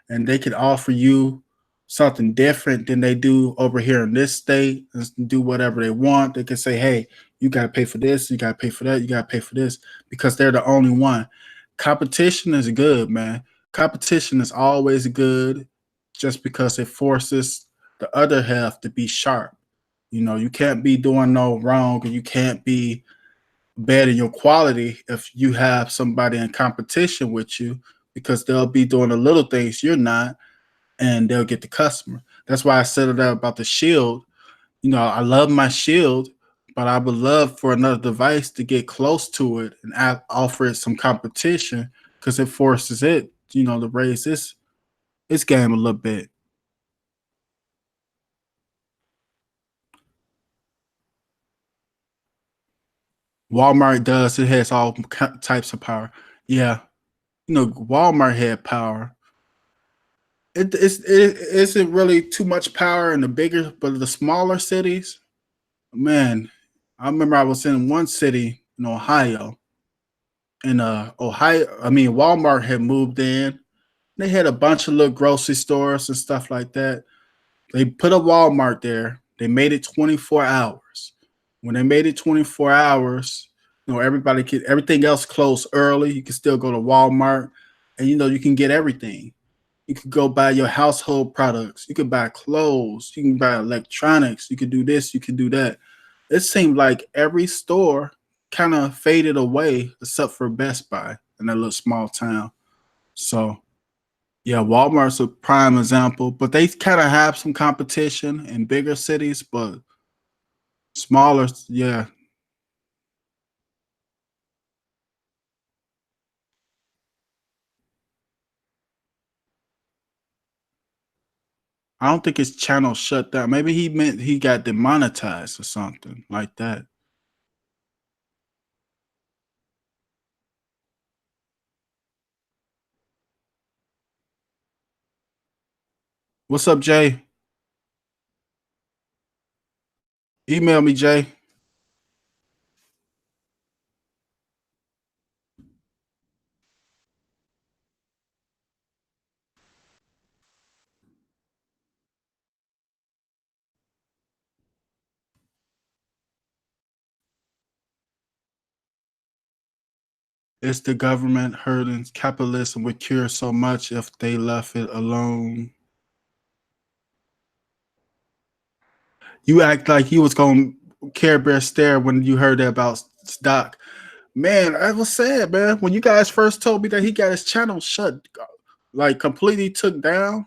and they could offer you something different than they do over here in this state and do whatever they want, they can say, hey, you got to pay for this, you got to pay for that, you got to pay for this, because they're the only one. Competition is good, man. Competition is always good, just because it forces the other half to be sharp. You can't be doing no wrong, and you can't be bad in your quality if you have somebody in competition with you, because they'll be doing the little things you're not, and they'll get the customer. That's why I said it about the Shield. I love my Shield, but I would love for another device to get close to it and offer it some competition, because it forces it, to raise its game a little bit. Walmart does. It has all types of power. Yeah, Walmart had power. It isn't really too much power in the bigger, but the smaller cities, man. I remember I was in one city in Ohio, and Walmart had moved in. They had a bunch of little grocery stores and stuff like that. They put a Walmart there. They made it 24 hours. When they made it 24 hours, everything else closed early. You can still go to Walmart, and you can get everything. You could go buy your household products. You could buy clothes. You can buy electronics. You could do this. You could do that. It seemed like every store kind of faded away except for Best Buy in that little small town. So, yeah, Walmart's a prime example, but they kind of have some competition in bigger cities, but smaller, yeah. I don't think his channel shut down. Maybe he meant he got demonetized or something like that. What's up, Jay? Email me, Jay. It's the government hurting. Capitalism would cure so much if they left it alone. You act like he was going to Care Bear stare when you heard that about Doc. Man, I was sad, man. When you guys first told me that he got his channel shut, like completely took down,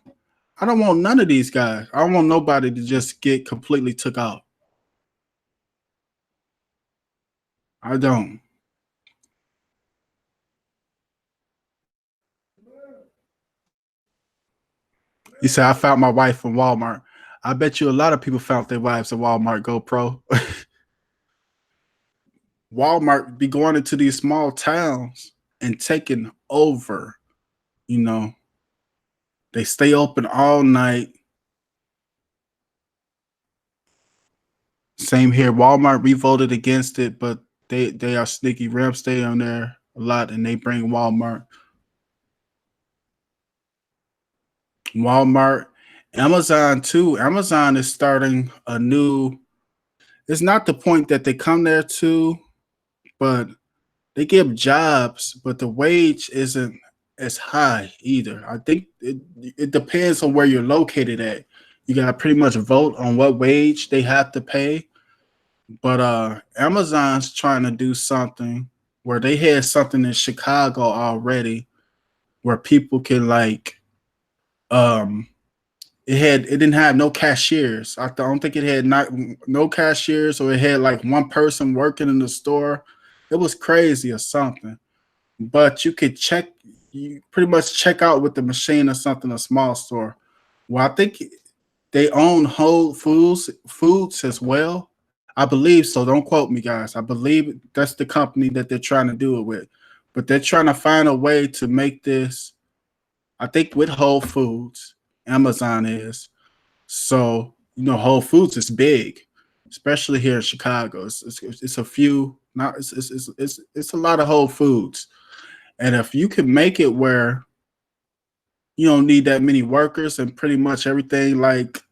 I don't want none of these guys. I don't want nobody to just get completely took out. I don't. He said, I found my wife from Walmart. I bet you a lot of people found their wives at Walmart GoPro. Walmart be going into these small towns and taking over. You know, they stay open all night. Same here. Walmart revolted against it, but they are sneaky. Ram stay on there a lot, and they bring Walmart. Walmart, Amazon too. Amazon is starting a new. It's not the point that they come there to, but they give jobs, but the wage isn't as high either. I think it depends on where you're located at. You gotta pretty much vote on what wage they have to pay. But Amazon's trying to do something where they had something in Chicago already where people can like it didn't have no cashiers. I don't think it had no cashiers, or it had like one person working in the store. It was crazy or something. But you pretty much check out with the machine or something, a small store. Well, I think they own Whole Foods as well. I believe so. Don't quote me, guys. I believe that's the company that they're trying to do it with. But they're trying to find a way to make this, I think, with Whole Foods, Amazon is. So, Whole Foods is big, especially here in Chicago. It's a few, not it's a lot of Whole Foods. And if you can make it where you don't need that many workers and pretty much everything, like,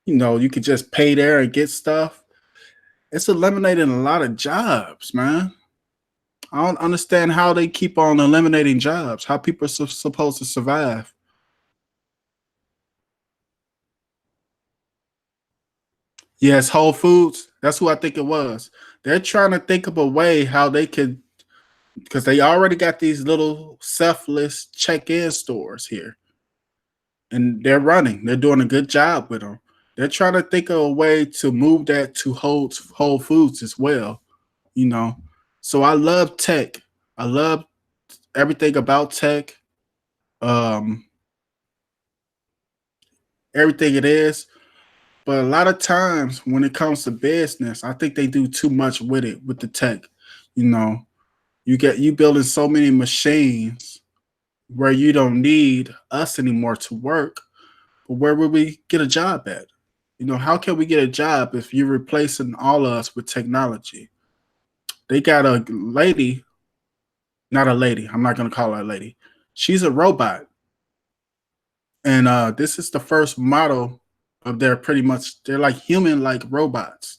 you could just pay there and get stuff, it's eliminating a lot of jobs, man. I don't understand how they keep on eliminating jobs, how people are supposed to survive. Yes, Whole Foods. That's who I think it was. They're trying to think of a way how they could, because they already got these little selfless check-in stores here, and they're running. They're doing a good job with them. They're trying to think of a way to move that to Whole Foods as well. You know, so I love tech. I love everything about tech. Um, Everything it is. But a lot of times when it comes to business, I think they do too much with it, with the tech. You know, you building so many machines where you don't need us anymore to work. But where would we get a job at? How can we get a job if you're replacing all of us with technology? They got a lady, not a lady. I'm not gonna call her a lady. She's a robot, and this is the first model of their pretty much. They're like human like robots.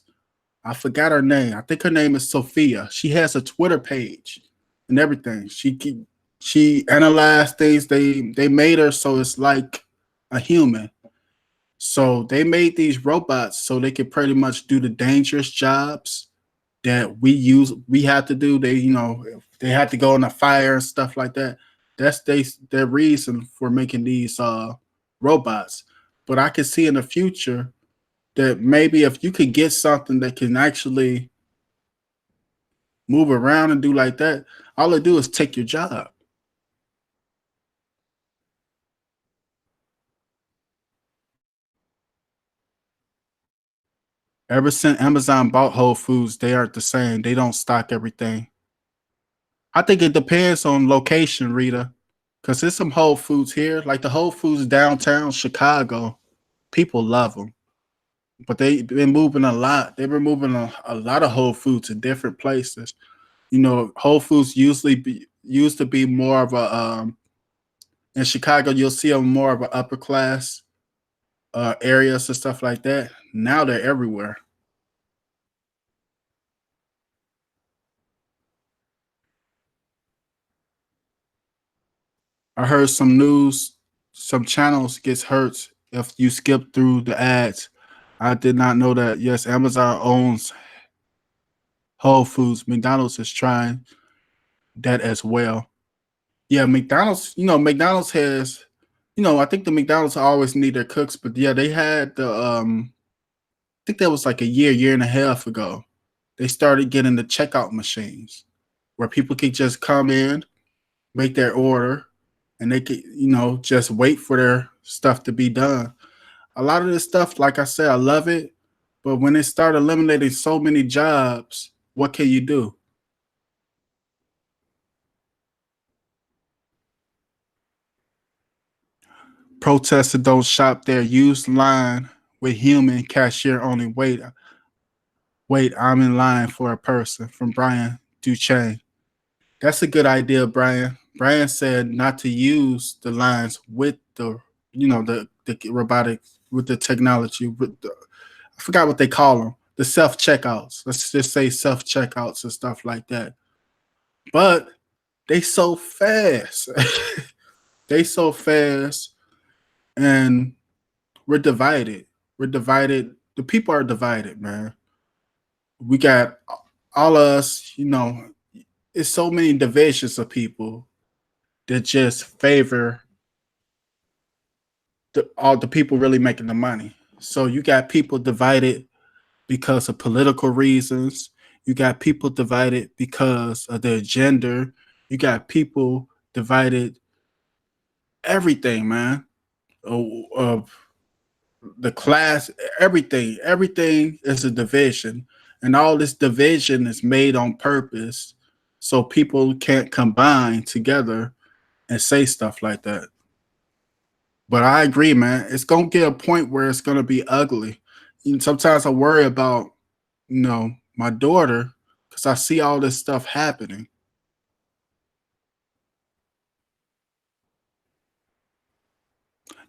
I forgot her name. I think her name is Sophia. She has a Twitter page and everything. She analyzed things. They made her so it's like a human. So they made these robots so they could pretty much do the dangerous jobs that we have to do. They have to go in the fire and stuff like that. That's their reason for making these robots. But I can see in the future that maybe if you could get something that can actually move around and do like that, all it do is take your job. Ever since Amazon bought Whole Foods, they aren't the same. They don't stock everything. I think it depends on location, Rita, because there's some Whole Foods here, like the Whole Foods downtown Chicago. People love them, but they've been moving a lot. They've been moving a lot of Whole Foods to different places. Whole Foods used to be more of a in Chicago. You'll see them more of an upper class areas and stuff like that. Now they're everywhere. I heard some news, some channels gets hurt if you skip through the ads. I did not know that. Yes, Amazon owns Whole Foods. McDonald's is trying that as well. Yeah, McDonald's, McDonald's has, I think the McDonald's always need their cooks, but yeah, they had I think that was like a year and a half ago. They started getting the checkout machines where people could just come in, make their order, and they could, just wait for their stuff to be done. A lot of this stuff, like I said, I love it, but when they start eliminating so many jobs, what can you do? Protesters don't shop there. Use line with human cashier only. Wait, I'm in line for a person. From Brian Duchesne. That's a good idea, Brian. Brian said not to use the lines with the robotic, with the technology, I forgot what they call them, the self checkouts. Let's just say self checkouts and stuff like that. But they so fast. They so fast, and we're divided. We're divided. The people are divided, man. We got all of us, it's so many divisions of people that just favor all the people really making the money. So you got people divided because of political reasons. You got people divided because of their gender. You got people divided everything, man. Of the class, everything is a division, and all this division is made on purpose so people can't combine together and say stuff like that. But I agree, man. It's gonna get a point where it's gonna be ugly. Sometimes I worry about, my daughter, because I see all this stuff happening.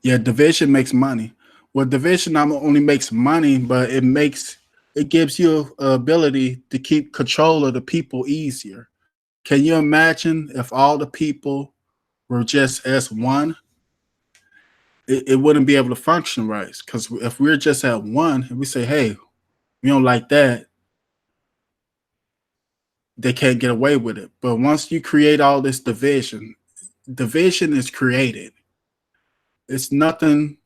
Yeah, division makes money. Well, division not only makes money, but it gives you an ability to keep control of the people easier. Can you imagine if all the people were just as one? It wouldn't be able to function right. Because if we're just at one and we say, hey, we don't like that, they can't get away with it. But once you create all this division is created. It's nothing,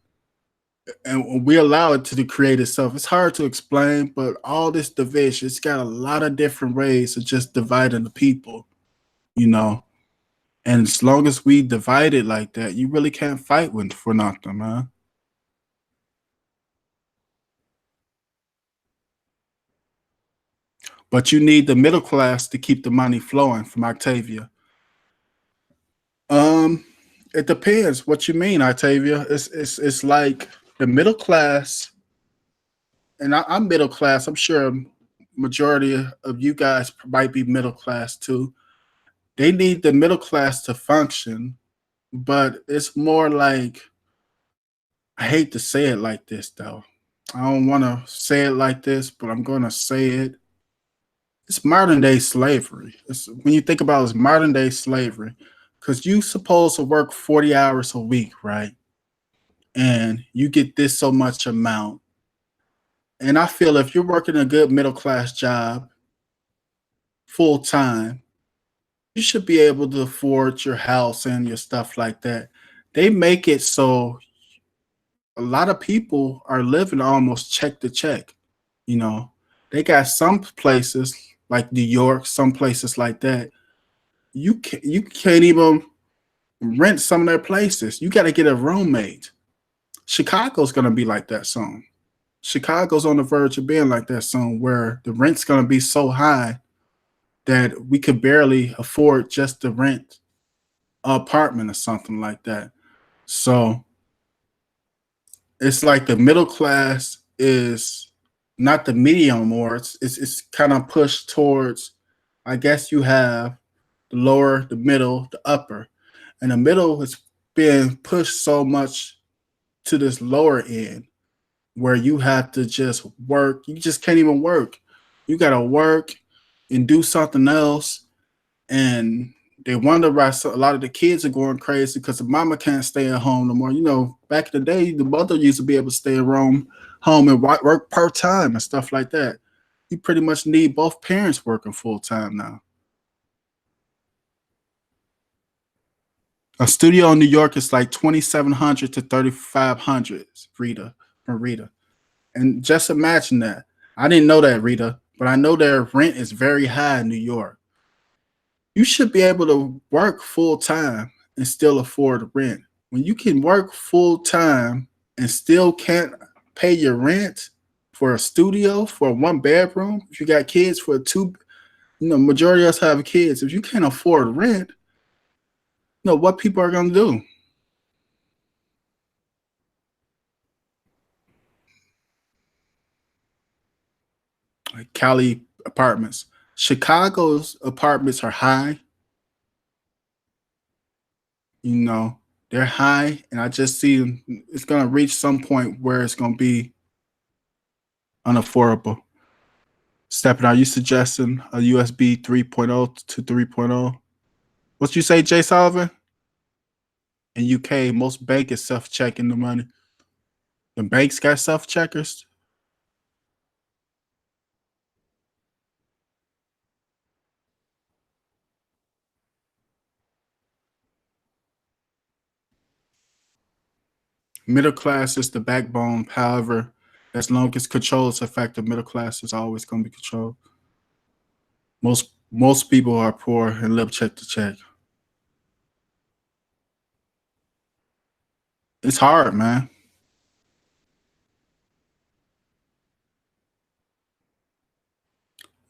and we allow it to create itself. It's hard to explain, but all this division, it's got a lot of different ways of just dividing the people, you know. And as long as we divide it like that, you really can't fight for nothing, man. But you need the middle class to keep the money flowing from Octavia. Um, it depends what you mean, Octavia. It's like the middle class, and I'm middle class. I'm sure majority of you guys might be middle class too. They need the middle class to function, but it's more like, I hate to say it like this though. I don't want to say it like this, but I'm going to say it. It's modern day slavery. When you think about it, it's modern day slavery, because you supposed to work 40 hours a week, right? And you get this so much amount. And I feel if you're working a good middle class job full time, you should be able to afford your house and your stuff like that. They make it so a lot of people are living almost check to check. You know, they got some places like New York, some places like that. You can't even rent some of their places. You got to get a roommate. Chicago's gonna be like that soon. Chicago's on the verge of being like that soon, where the rent's gonna be so high that we could barely afford just to rent an apartment or something like that. So it's like the middle class is not the medium more. It's kind of pushed towards, I guess you have the lower, the middle, the upper. And the middle is being pushed so much to this lower end where you have to just work. You just can't even work. You gotta work and do something else. And they wonder why a lot of the kids are going crazy because the mama can't stay at home no more. You know, back in the day, the mother used to be able to stay at home home and work part-time and stuff like that. You pretty much need both parents working full-time now. A studio in New York is like $2,700 to $3,500, Rita. And just imagine that. I didn't know that, Rita, but I know their rent is very high in New York. You should be able to work full-time and still afford rent. When you can work full-time and still can't pay your rent for a studio, for a 1 bedroom, if you got kids, for majority of us have kids. If you can't afford rent, what people are going to do? Like Cali apartments. Chicago's apartments are high. They're high, and I just see it's going to reach some point where it's going to be unaffordable. Stepping, are you suggesting a USB 3.0 to 3.0? What you say, Jay Sullivan? In UK, most bank is self-checking the money. The banks got self-checkers. Middle class is the backbone. However, as long as control is effective, middle class is always going to be controlled. Most people are poor and live check to check. It's hard, man.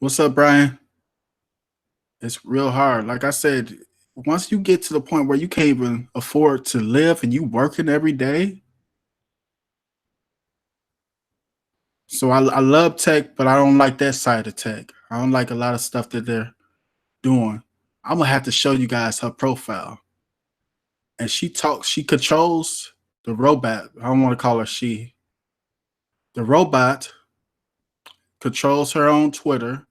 What's up, Brian? It's real hard. Like I said, once you get to the point where you can't even afford to live and you working every day. So I love tech, but I don't like that side of tech. I don't like a lot of stuff that they're doing. I'm gonna have to show you guys her profile. And she controls the robot. I don't want to call her she. The robot controls her own Twitter,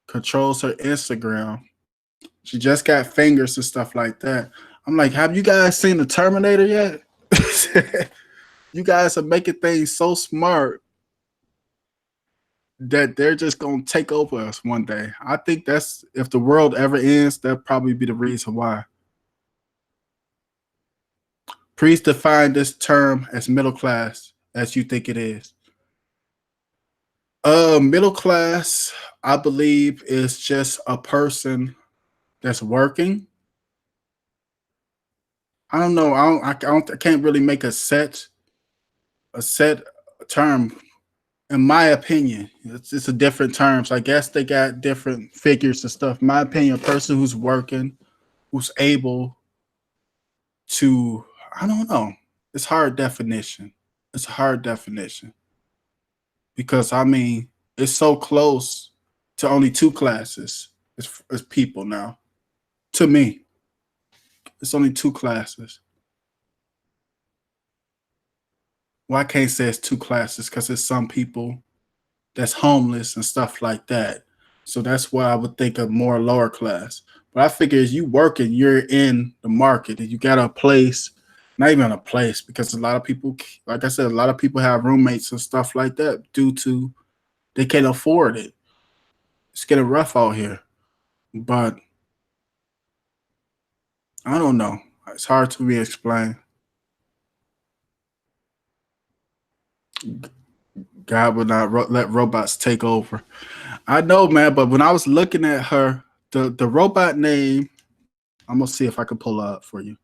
controls her Instagram. She just got fingers and stuff like that. I'm like, have you guys seen the Terminator yet? You guys are making things so smart that they're just going to take over us one day. I think that's, if the world ever ends, that'll probably be the reason why. Please define this term as middle class as you think it is. Middle class, I believe, is just a person that's working. I don't know. I can't really make a set term. In my opinion, it's a different terms. I guess they got different figures and stuff. In my opinion, a person who's working, who's able to, I don't know. It's hard definition. It's a hard definition. Because I mean, it's so close to only two classes as people now. To me, it's only two classes. Well, I can't say it's two classes because there's some people that's homeless and stuff like that. So that's why I would think of more lower class. But I figure as you working, you're in the market and you got a place, not even a place, because a lot of people, like I said, a lot of people have roommates and stuff like that due to they can't afford it. It's getting rough out here. But I don't know. It's hard to be explained. God would not let robots take over. I know, man, but when I was looking at her, the robot name, I'm going to see if I can pull it up for you.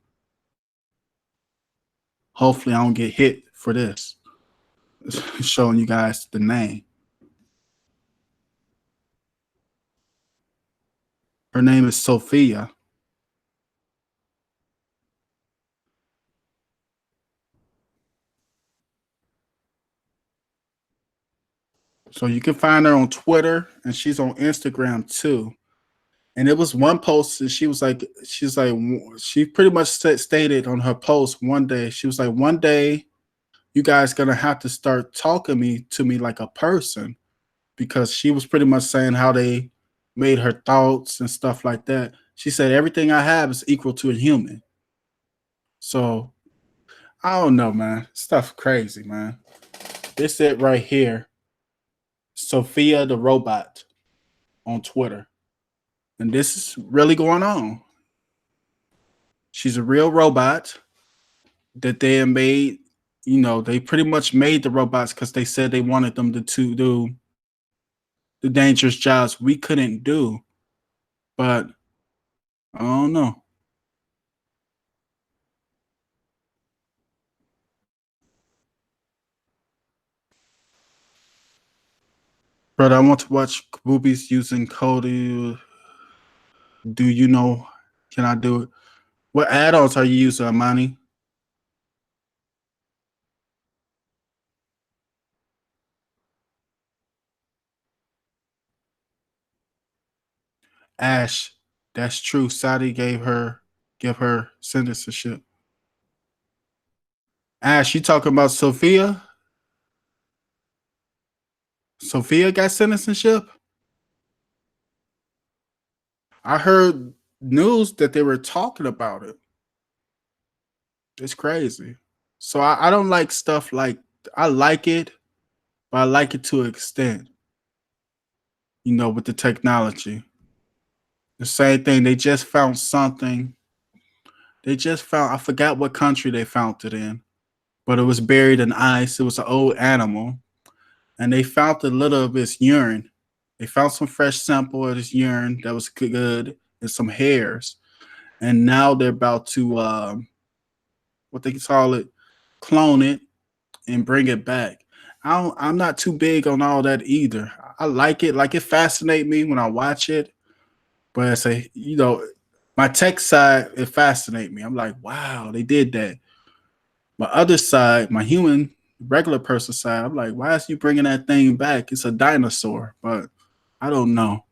Hopefully I don't get hit for this. Showing you guys the name. Her name is Sophia. So you can find her on Twitter and she's on Instagram too. And it was one post and she pretty much stated on her post one day, she was like, one day you guys gonna have to start talking to me like a person, because she was pretty much saying how they made her thoughts and stuff like that. She said, everything I have is equal to a human. So I don't know, man. Stuff crazy, man. This it right here. Sophia the robot on Twitter. And this is really going on. She's a real robot that they made. You know, they pretty much made the robots because they said they wanted them to do the dangerous jobs we couldn't do. But I don't know. But I want to watch movies using Cody. Do you know? Can I do it? What add-ons are you using, Amani? Ash, that's true. Saudi give her citizenship. Ash, you talking about Sophia? Sophia got citizenship? I heard news that they were talking about it. It's crazy. So I don't like stuff like I like it, but I like it to an extent. You know, with the technology. The same thing. They just found something. They just found I forgot what country they found it in, but it was buried in ice. It was an old animal. And they found a little of its urine. They found some fresh sample of his urine that was good and some hairs. And now they're about to what they call it, clone it and bring it back. I'm not too big on all that either. I like it, like it fascinates me when I watch it, but it's my tech side it fascinates me. I'm like, wow, they did that. My other side, my human regular person side, I'm like, why is you bringing that thing back? It's a dinosaur, but I don't know.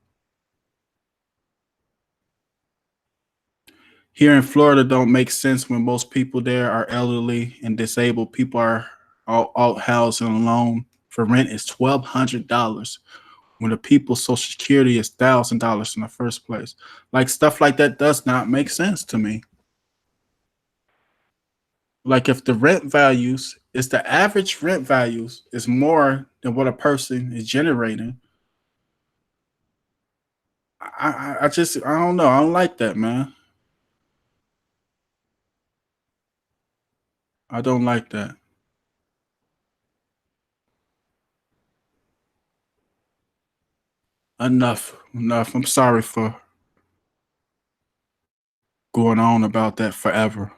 Here in Florida don't make sense when most people there are elderly and disabled. People are all housed and alone. For rent is $1,200 when the people's social security is $1,000 in the first place. Like stuff like that does not make sense to me. Like if the rent values is the average rent values is more than what a person is generating. I don't know. I don't like that, man. I don't like that. Enough. I'm sorry for going on about that forever.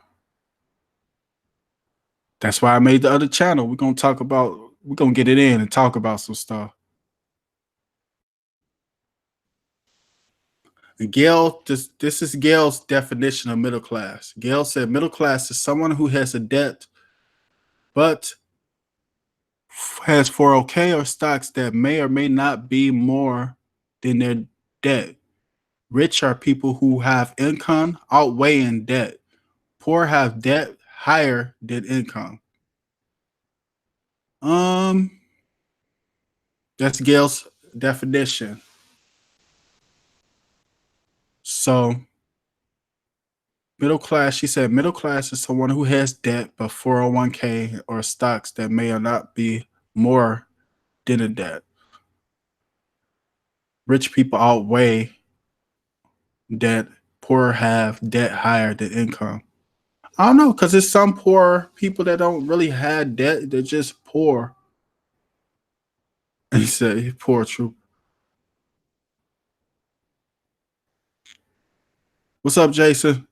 That's why I made the other channel. We're gonna get it in and talk about some stuff. And Gail, this is Gail's definition of middle class. Gail said middle class is someone who has a debt but has 401k or stocks that may or may not be more than their debt. Rich are people who have income outweighing debt. Poor have debt higher than income. Um, that's Gail's definition. So middle class, she said middle class is someone who has debt but 401k or stocks that may or not be more than a debt. Rich people outweigh debt. Poor have debt higher than income. I don't know, because there's some poor people that don't really have debt. They're just poor. And he said, poor true. What's up, Jason?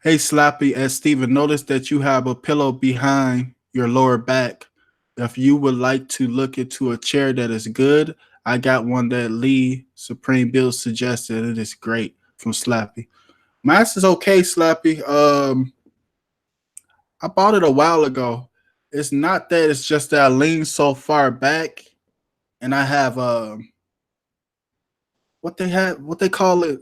Hey, Slappy, as Steven, notice that you have a pillow behind your lower back. If you would like to look into a chair that is good, I got one that Lee Supreme Bill suggested. It is great from Slappy. Mine is okay, Slappy. I bought it a while ago. It's not that, it's just that I lean so far back and I have what they call it?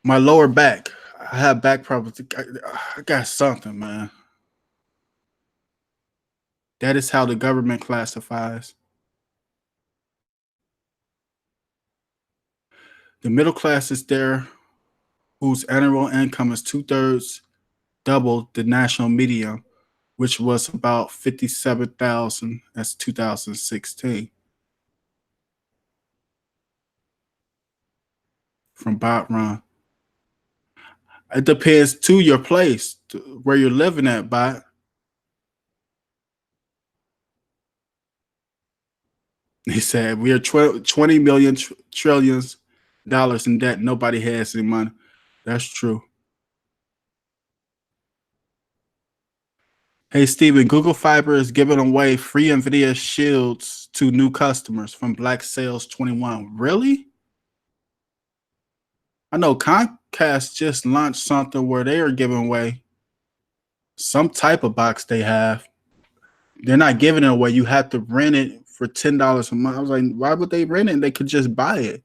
My lower back. I have back problems. I got something, man. That is how the government classifies. The middle class is there, whose annual income is 2/3 double the national median, which was about 57,000 as 2016. From Bob Ron. It depends to your place, where you're living at, Bot. He said, we are 20 million trillions dollars in debt. Nobody has any money. That's true. Hey, Steven, Google Fiber is giving away free Nvidia shields to new customers from Black Sales 21. Really? I know Comcast just launched something where they are giving away some type of box they have. They're not giving it away. You have to rent it for $10 a month. I was like, why would they rent it? They could just buy it.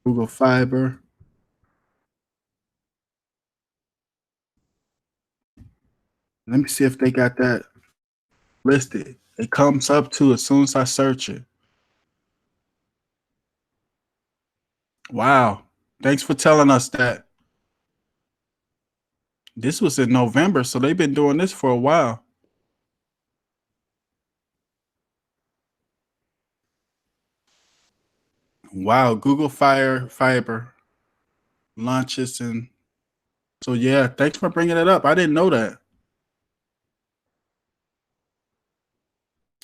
Google Fiber. Let me see if they got that listed. It comes up too as soon as I search it. Wow. Thanks for telling us that. This was in November, so they've been doing this for a while. Wow, Google Fiber launches, and so yeah, thanks for bringing it up. I didn't know that.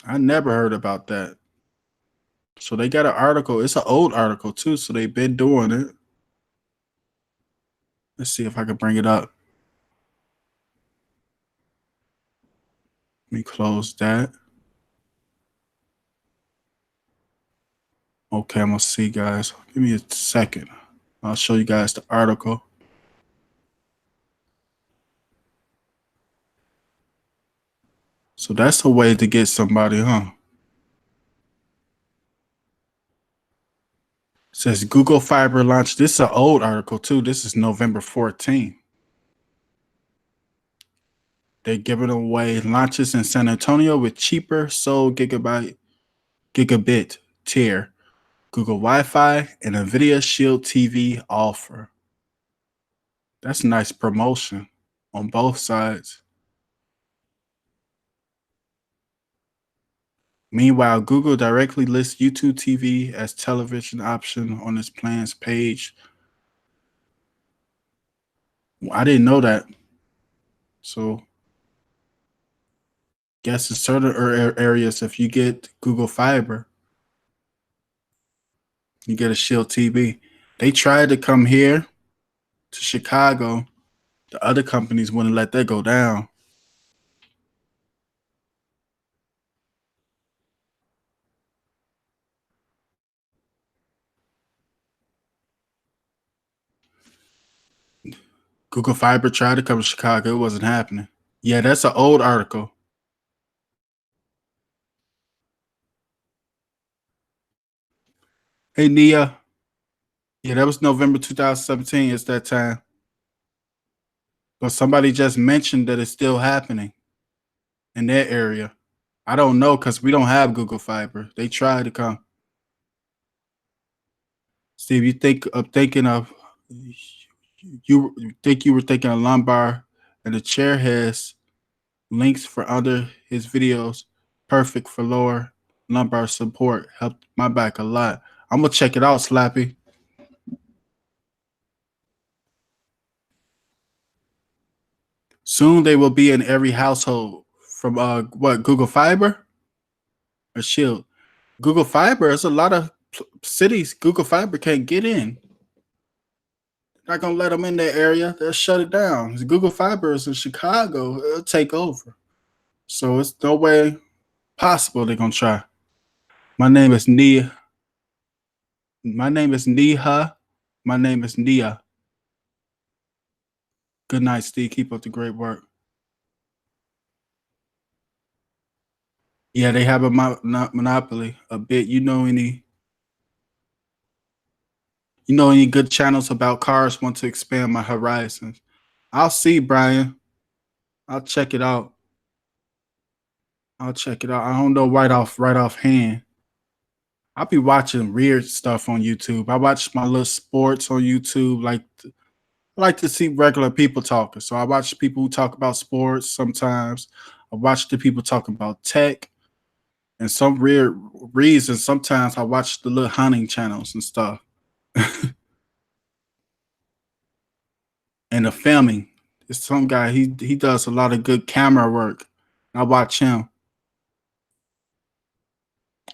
I never heard about that. So they got an article. It's an old article too, so they've been doing it. Let's see if I can bring it up. Let me close that. Okay, I'm gonna see, guys. Give me a second. I'll show you guys the article. So that's a way to get somebody, huh? It says Google Fiber launch. This is an old article too. This is November 14th. They're giving away launches in San Antonio with cheaper sole gigabit tier, Google Wi-Fi, and Nvidia Shield TV offer. That's a nice promotion on both sides. Meanwhile, Google directly lists YouTube TV as television option on its plans page. I didn't know that. So, guess in certain areas, if you get Google Fiber, you get a Shield TV. They tried to come here to Chicago. The other companies wouldn't let that go down. Google Fiber tried to come to Chicago. It wasn't happening. Yeah, that's an old article. Hey, Nia. Yeah, that was November 2017. It's that time. But somebody just mentioned that it's still happening in that area. I don't know because we don't have Google Fiber. They tried to come. Steve, you think of you were thinking of lumbar, and the chair has links for other his videos, perfect for lower lumbar support. Helped my back a lot. I'm gonna check it out, Slappy. Soon they will be in every household from what, Google Fiber or Shield? Google Fiber is a lot of cities Google Fiber can't get in. Not gonna let them in that area. They'll shut it down. Google Fiber is in Chicago. It'll take over. So it's no way possible they're gonna try. My name is Nia. My name is Neha. My name is Nia. Good night, Steve. Keep up the great work. Yeah, they have a monopoly a bit. You know any good channels about cars? Want to expand my horizons? I'll see, Brian. I'll check it out. I don't know right off hand. I'll be watching weird stuff on YouTube. I watch my little sports on YouTube. I like to see regular people talking. So I watch people who talk about sports sometimes. I watch the people talking about tech. And some weird reason, sometimes I watch the little hunting channels and stuff. And the filming. It's some guy, he does a lot of good camera work. I watch him.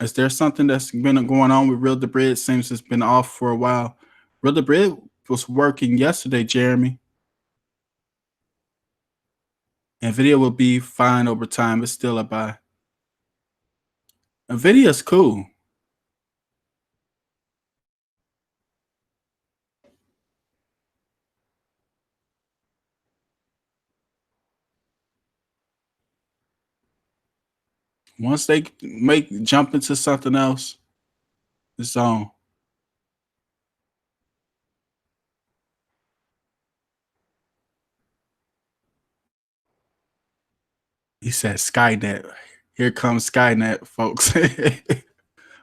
Is there something that's been going on with Real the Bread? Seems it's been off for a while. Real the Bread was working yesterday, Jeremy. Nvidia will be fine over time. It's still a buy. Nvidia's cool. Once they jump into something else, it's on. He said Skynet. Here comes Skynet, folks.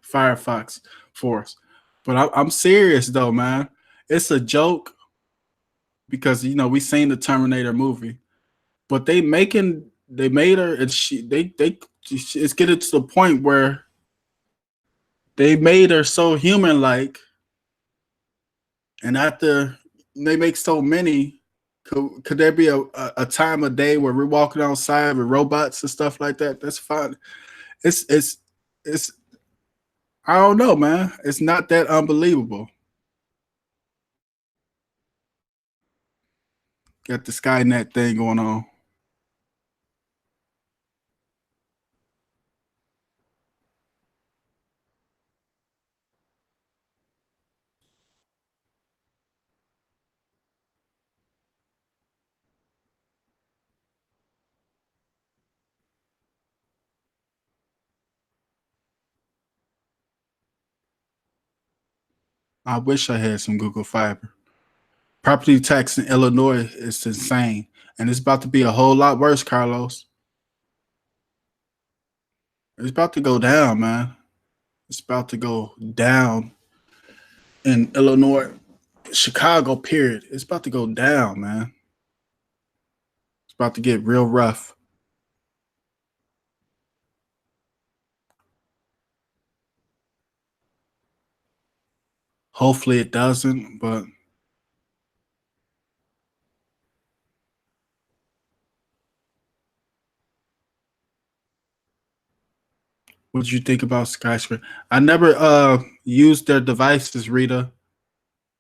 Firefox Force. But I'm serious though, man. It's a joke because we seen the Terminator movie, but they made her, and it's getting to the point where they made her so human like, and after they make so many, could there be a time of day where we're walking outside with robots and stuff like that? That's fine. It's I don't know, man. It's not that unbelievable. Got the Skynet thing going on. I wish I had some Google Fiber. Property tax in Illinois is insane, and it's about to be a whole lot worse, Carlos. It's about to go down, man. It's about to go down in Illinois, Chicago, period. It's about to go down, man. It's about to get real rough. Hopefully it doesn't, but what did you think about Skyscraper? I never used their devices, Rita,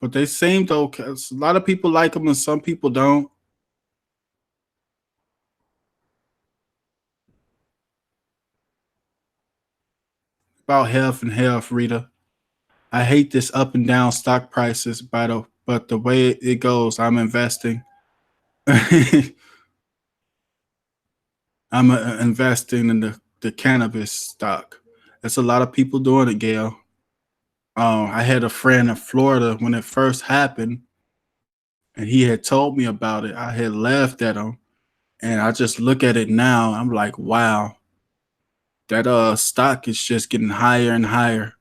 but they seemed okay. A lot of people like them and some people don't. About half and half, Rita. I hate this up and down stock prices, but the way it goes, I'm investing. I'm investing in the cannabis stock. There's a lot of people doing it, Gail. I had a friend in Florida when it first happened, and he had told me about it. I had laughed at him, and I just look at it now. I'm like, wow, that stock is just getting higher and higher,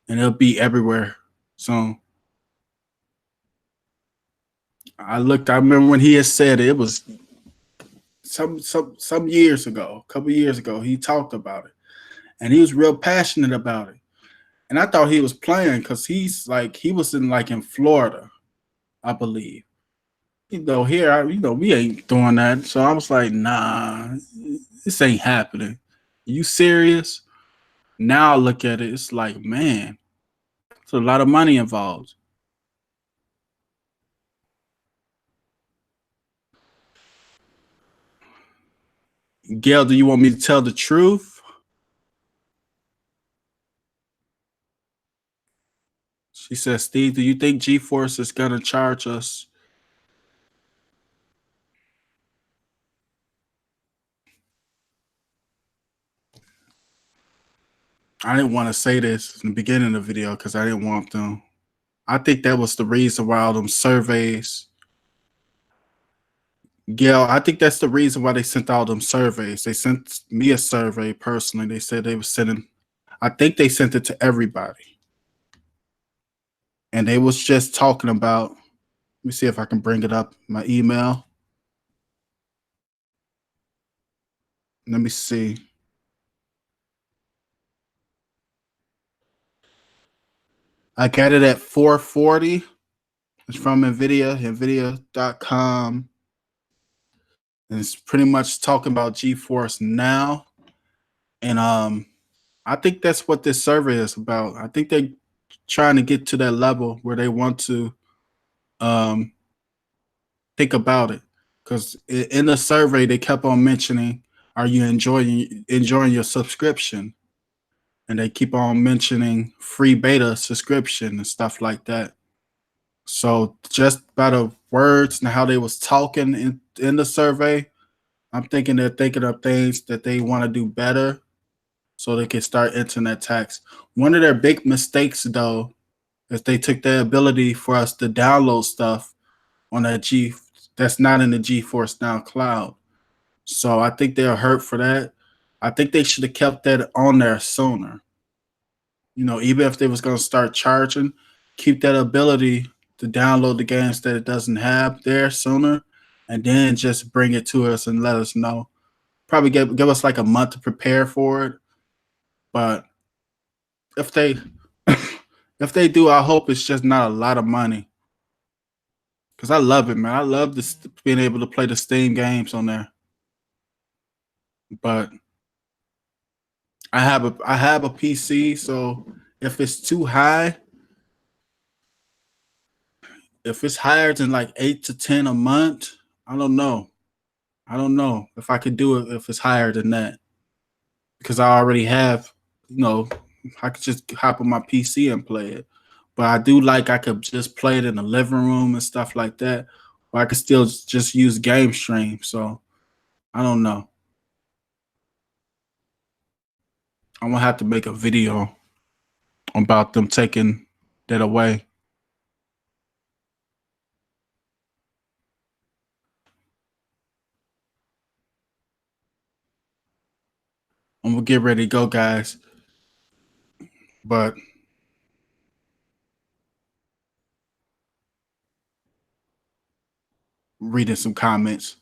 and it'll be everywhere soon. I remember when he had said it was some years ago, a couple years ago, he talked about it, and he was real passionate about it. And I thought he was playing because he was in Florida, I believe. Here, we ain't doing that. So I was like, nah, this ain't happening. You serious? Now I look at it, it's like, man, it's a lot of money involved. Gail, do you want me to tell the truth? She says, Steve, do you think GeForce is going to charge us? I didn't want to say this in the beginning of the video because I didn't want them. I think that was the reason why all them surveys. Gail, I think that's the reason why they sent all them surveys. They sent me a survey personally. They said they were sending. I think they sent it to everybody. And they was just talking about, let me see if I can bring it up, my email. Let me see. I got it at 440. It's from Nvidia, nvidia.com. And it's pretty much talking about GeForce Now. And I think that's what this survey is about. I think they're trying to get to that level where they want to think about it. Because in the survey, they kept on mentioning, are you enjoying your subscription? And they keep on mentioning free beta subscription and stuff like that. So just by the words and how they was talking in the survey, I'm thinking they're thinking of things that they want to do better so they can start internet tax. One of their big mistakes, though, is they took the ability for us to download stuff on that that's not in the GeForce Now cloud. So I think they're hurt for that. I think they should have kept that on there sooner. You know, even if they was going to start charging, keep that ability to download the games that it doesn't have there sooner, and then just bring it to us and let us know. Probably give us like a month to prepare for it. But if they if they do, I hope it's just not a lot of money. Because I love it, man. I love this being able to play the Steam games on there. But I have a PC, so if it's too high, if it's higher than like 8 to 10 a month, I don't know. I don't know if I could do it if it's higher than that. Because I already have, I could just hop on my PC and play it. But I do like I could just play it in the living room and stuff like that. Or I could still just use Game Stream. So I don't know. I'm gonna have to make a video about them taking that away. I'm gonna get ready to go, guys. But reading some comments.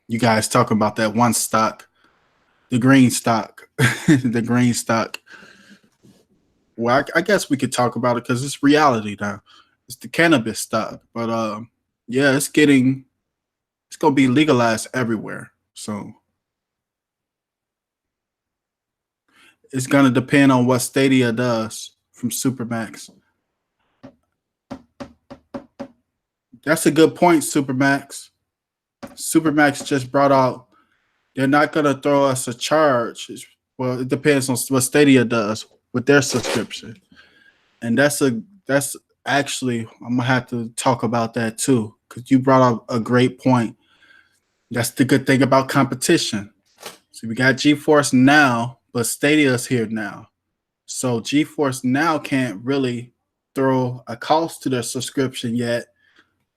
You guys talking about that one stock, the green stock, the green stock. Well, I guess we could talk about it because it's reality now. It's the cannabis stock, but yeah, it's gonna be legalized everywhere. So it's gonna depend on what Stadia does from Supermax. That's a good point, Supermax. Supermax just brought out they're not gonna throw us a charge. Well, it depends on what Stadia does with their subscription, and that's actually I'm gonna have to talk about that too because you brought up a great point. That's the good thing about competition. So we got GeForce Now, but Stadia's here now. So GeForce Now can't really throw a cost to their subscription yet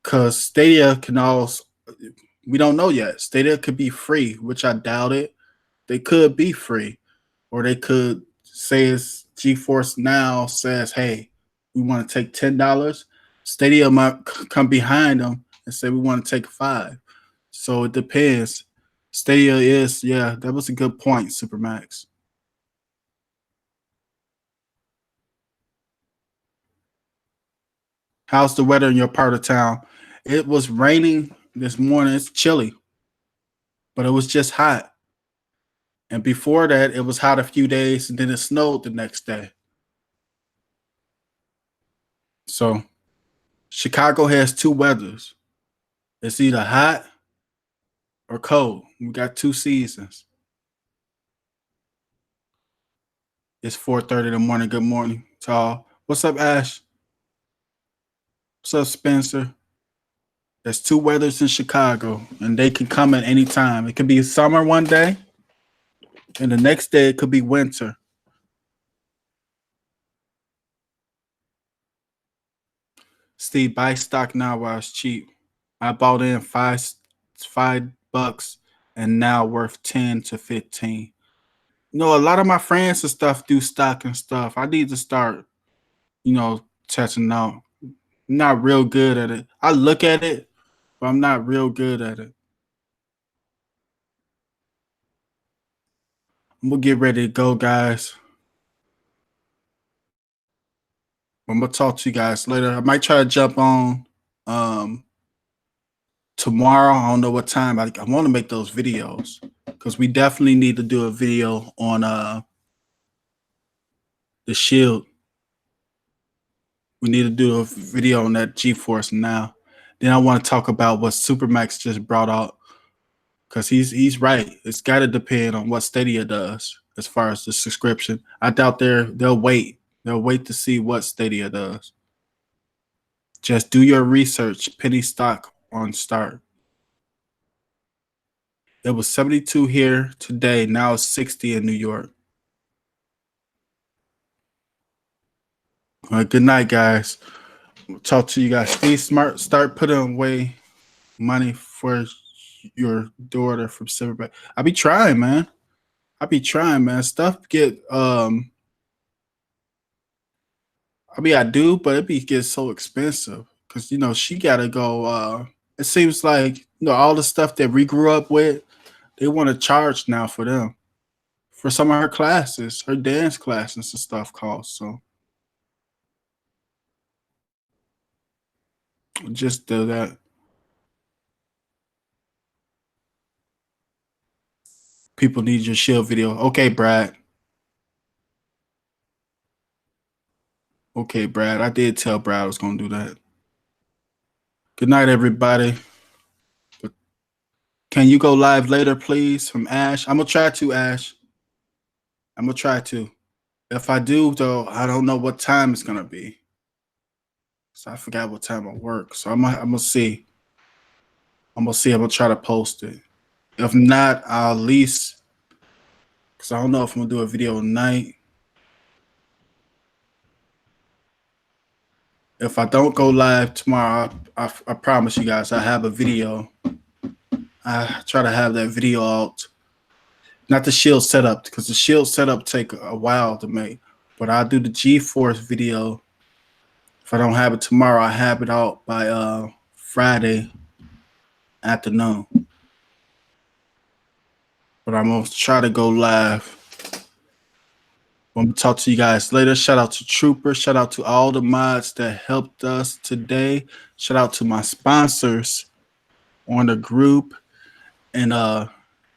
because Stadia can also, we don't know yet. Stadia could be free, which I doubt it. They could be free, or they could say it's GeForce Now says, hey, we want to take $10. Stadia might come behind them and say we want to take $5. So it depends. Stadia is, yeah, that was a good point, Supermax. How's the weather in your part of town? It was raining this morning. It's chilly, but it was just hot. And before that, it was hot a few days, and then it snowed the next day. So Chicago has two weathers. It's either hot or cold. We got two seasons. It's 4:30 in the morning. Good morning, Tall. What's up, Ash? What's up, Spencer? There's two weathers in Chicago, and they can come at any time. It could be summer one day, and the next day it could be winter. Steve, buy stock now while it's cheap. I bought in $5, and now worth 10 to 15. You know, a lot of my friends and stuff do stock and stuff. I need to start, you know, touching out. I'm not real good at it. I look at it, but I'm not real good at it. I'm gonna get ready to go, guys. I'm gonna talk to you guys later. I might try to jump on tomorrow. I don't know what time. I want to make those videos because we definitely need to do a video on the shield. We need to do a video on that GeForce now. Then I want to talk about what Supermax just brought out because he's right. It's got to depend on what Stadia does as far as the subscription. I doubt they'll wait. They'll wait to see what Stadia does. Just do your research. Penny stock on start. It was 72 here today. Now it's 60 in New York. All right, good night, guys. We'll talk to you guys. Stay smart. Start putting away money for your daughter from Silverback. I be trying, man. Stuff get I do, but it gets so expensive because you know she gotta go. It seems like you know all the stuff that we grew up with, they want to charge now for them. For some of her classes, her dance classes and stuff cost. So just do that. People need your shield video. Okay, Brad. Okay, Brad. I did tell Brad I was going to do that. Good night, everybody. Can you go live later, please, from Ash? I'm going to try to, Ash. I'm going to try to. If I do, though, I don't know what time it's going to be. So I forgot what time I work. So I'm going to see. I'm going to try to post it. If not, I'll at least, because I don't know if I'm going to do a video tonight. If I don't go live tomorrow, I promise you guys I have a video. I try to have that video out. Not the shield setup, because the shield setup take a while to make. But I'll do the GeForce video. If I don't have it tomorrow, I have it out by Friday afternoon. But I'm going to try to go live. I'm going to talk to you guys later. Shout out to Trooper. Shout out to all the mods that helped us today. Shout out to my sponsors on the group. And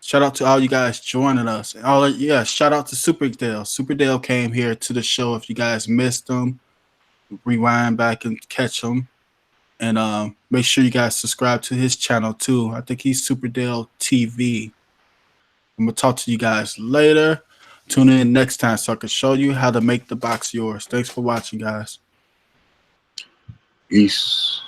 shout out to all you guys joining us. Shout out to Superdale. Superdale came here to the show. If you guys missed them, rewind back and catch them. And make sure you guys subscribe to his channel too. I think he's Superdale TV. I'm going to talk to you guys later. Tune in next time so I can show you how to make the box yours. Thanks for watching, guys.
Peace.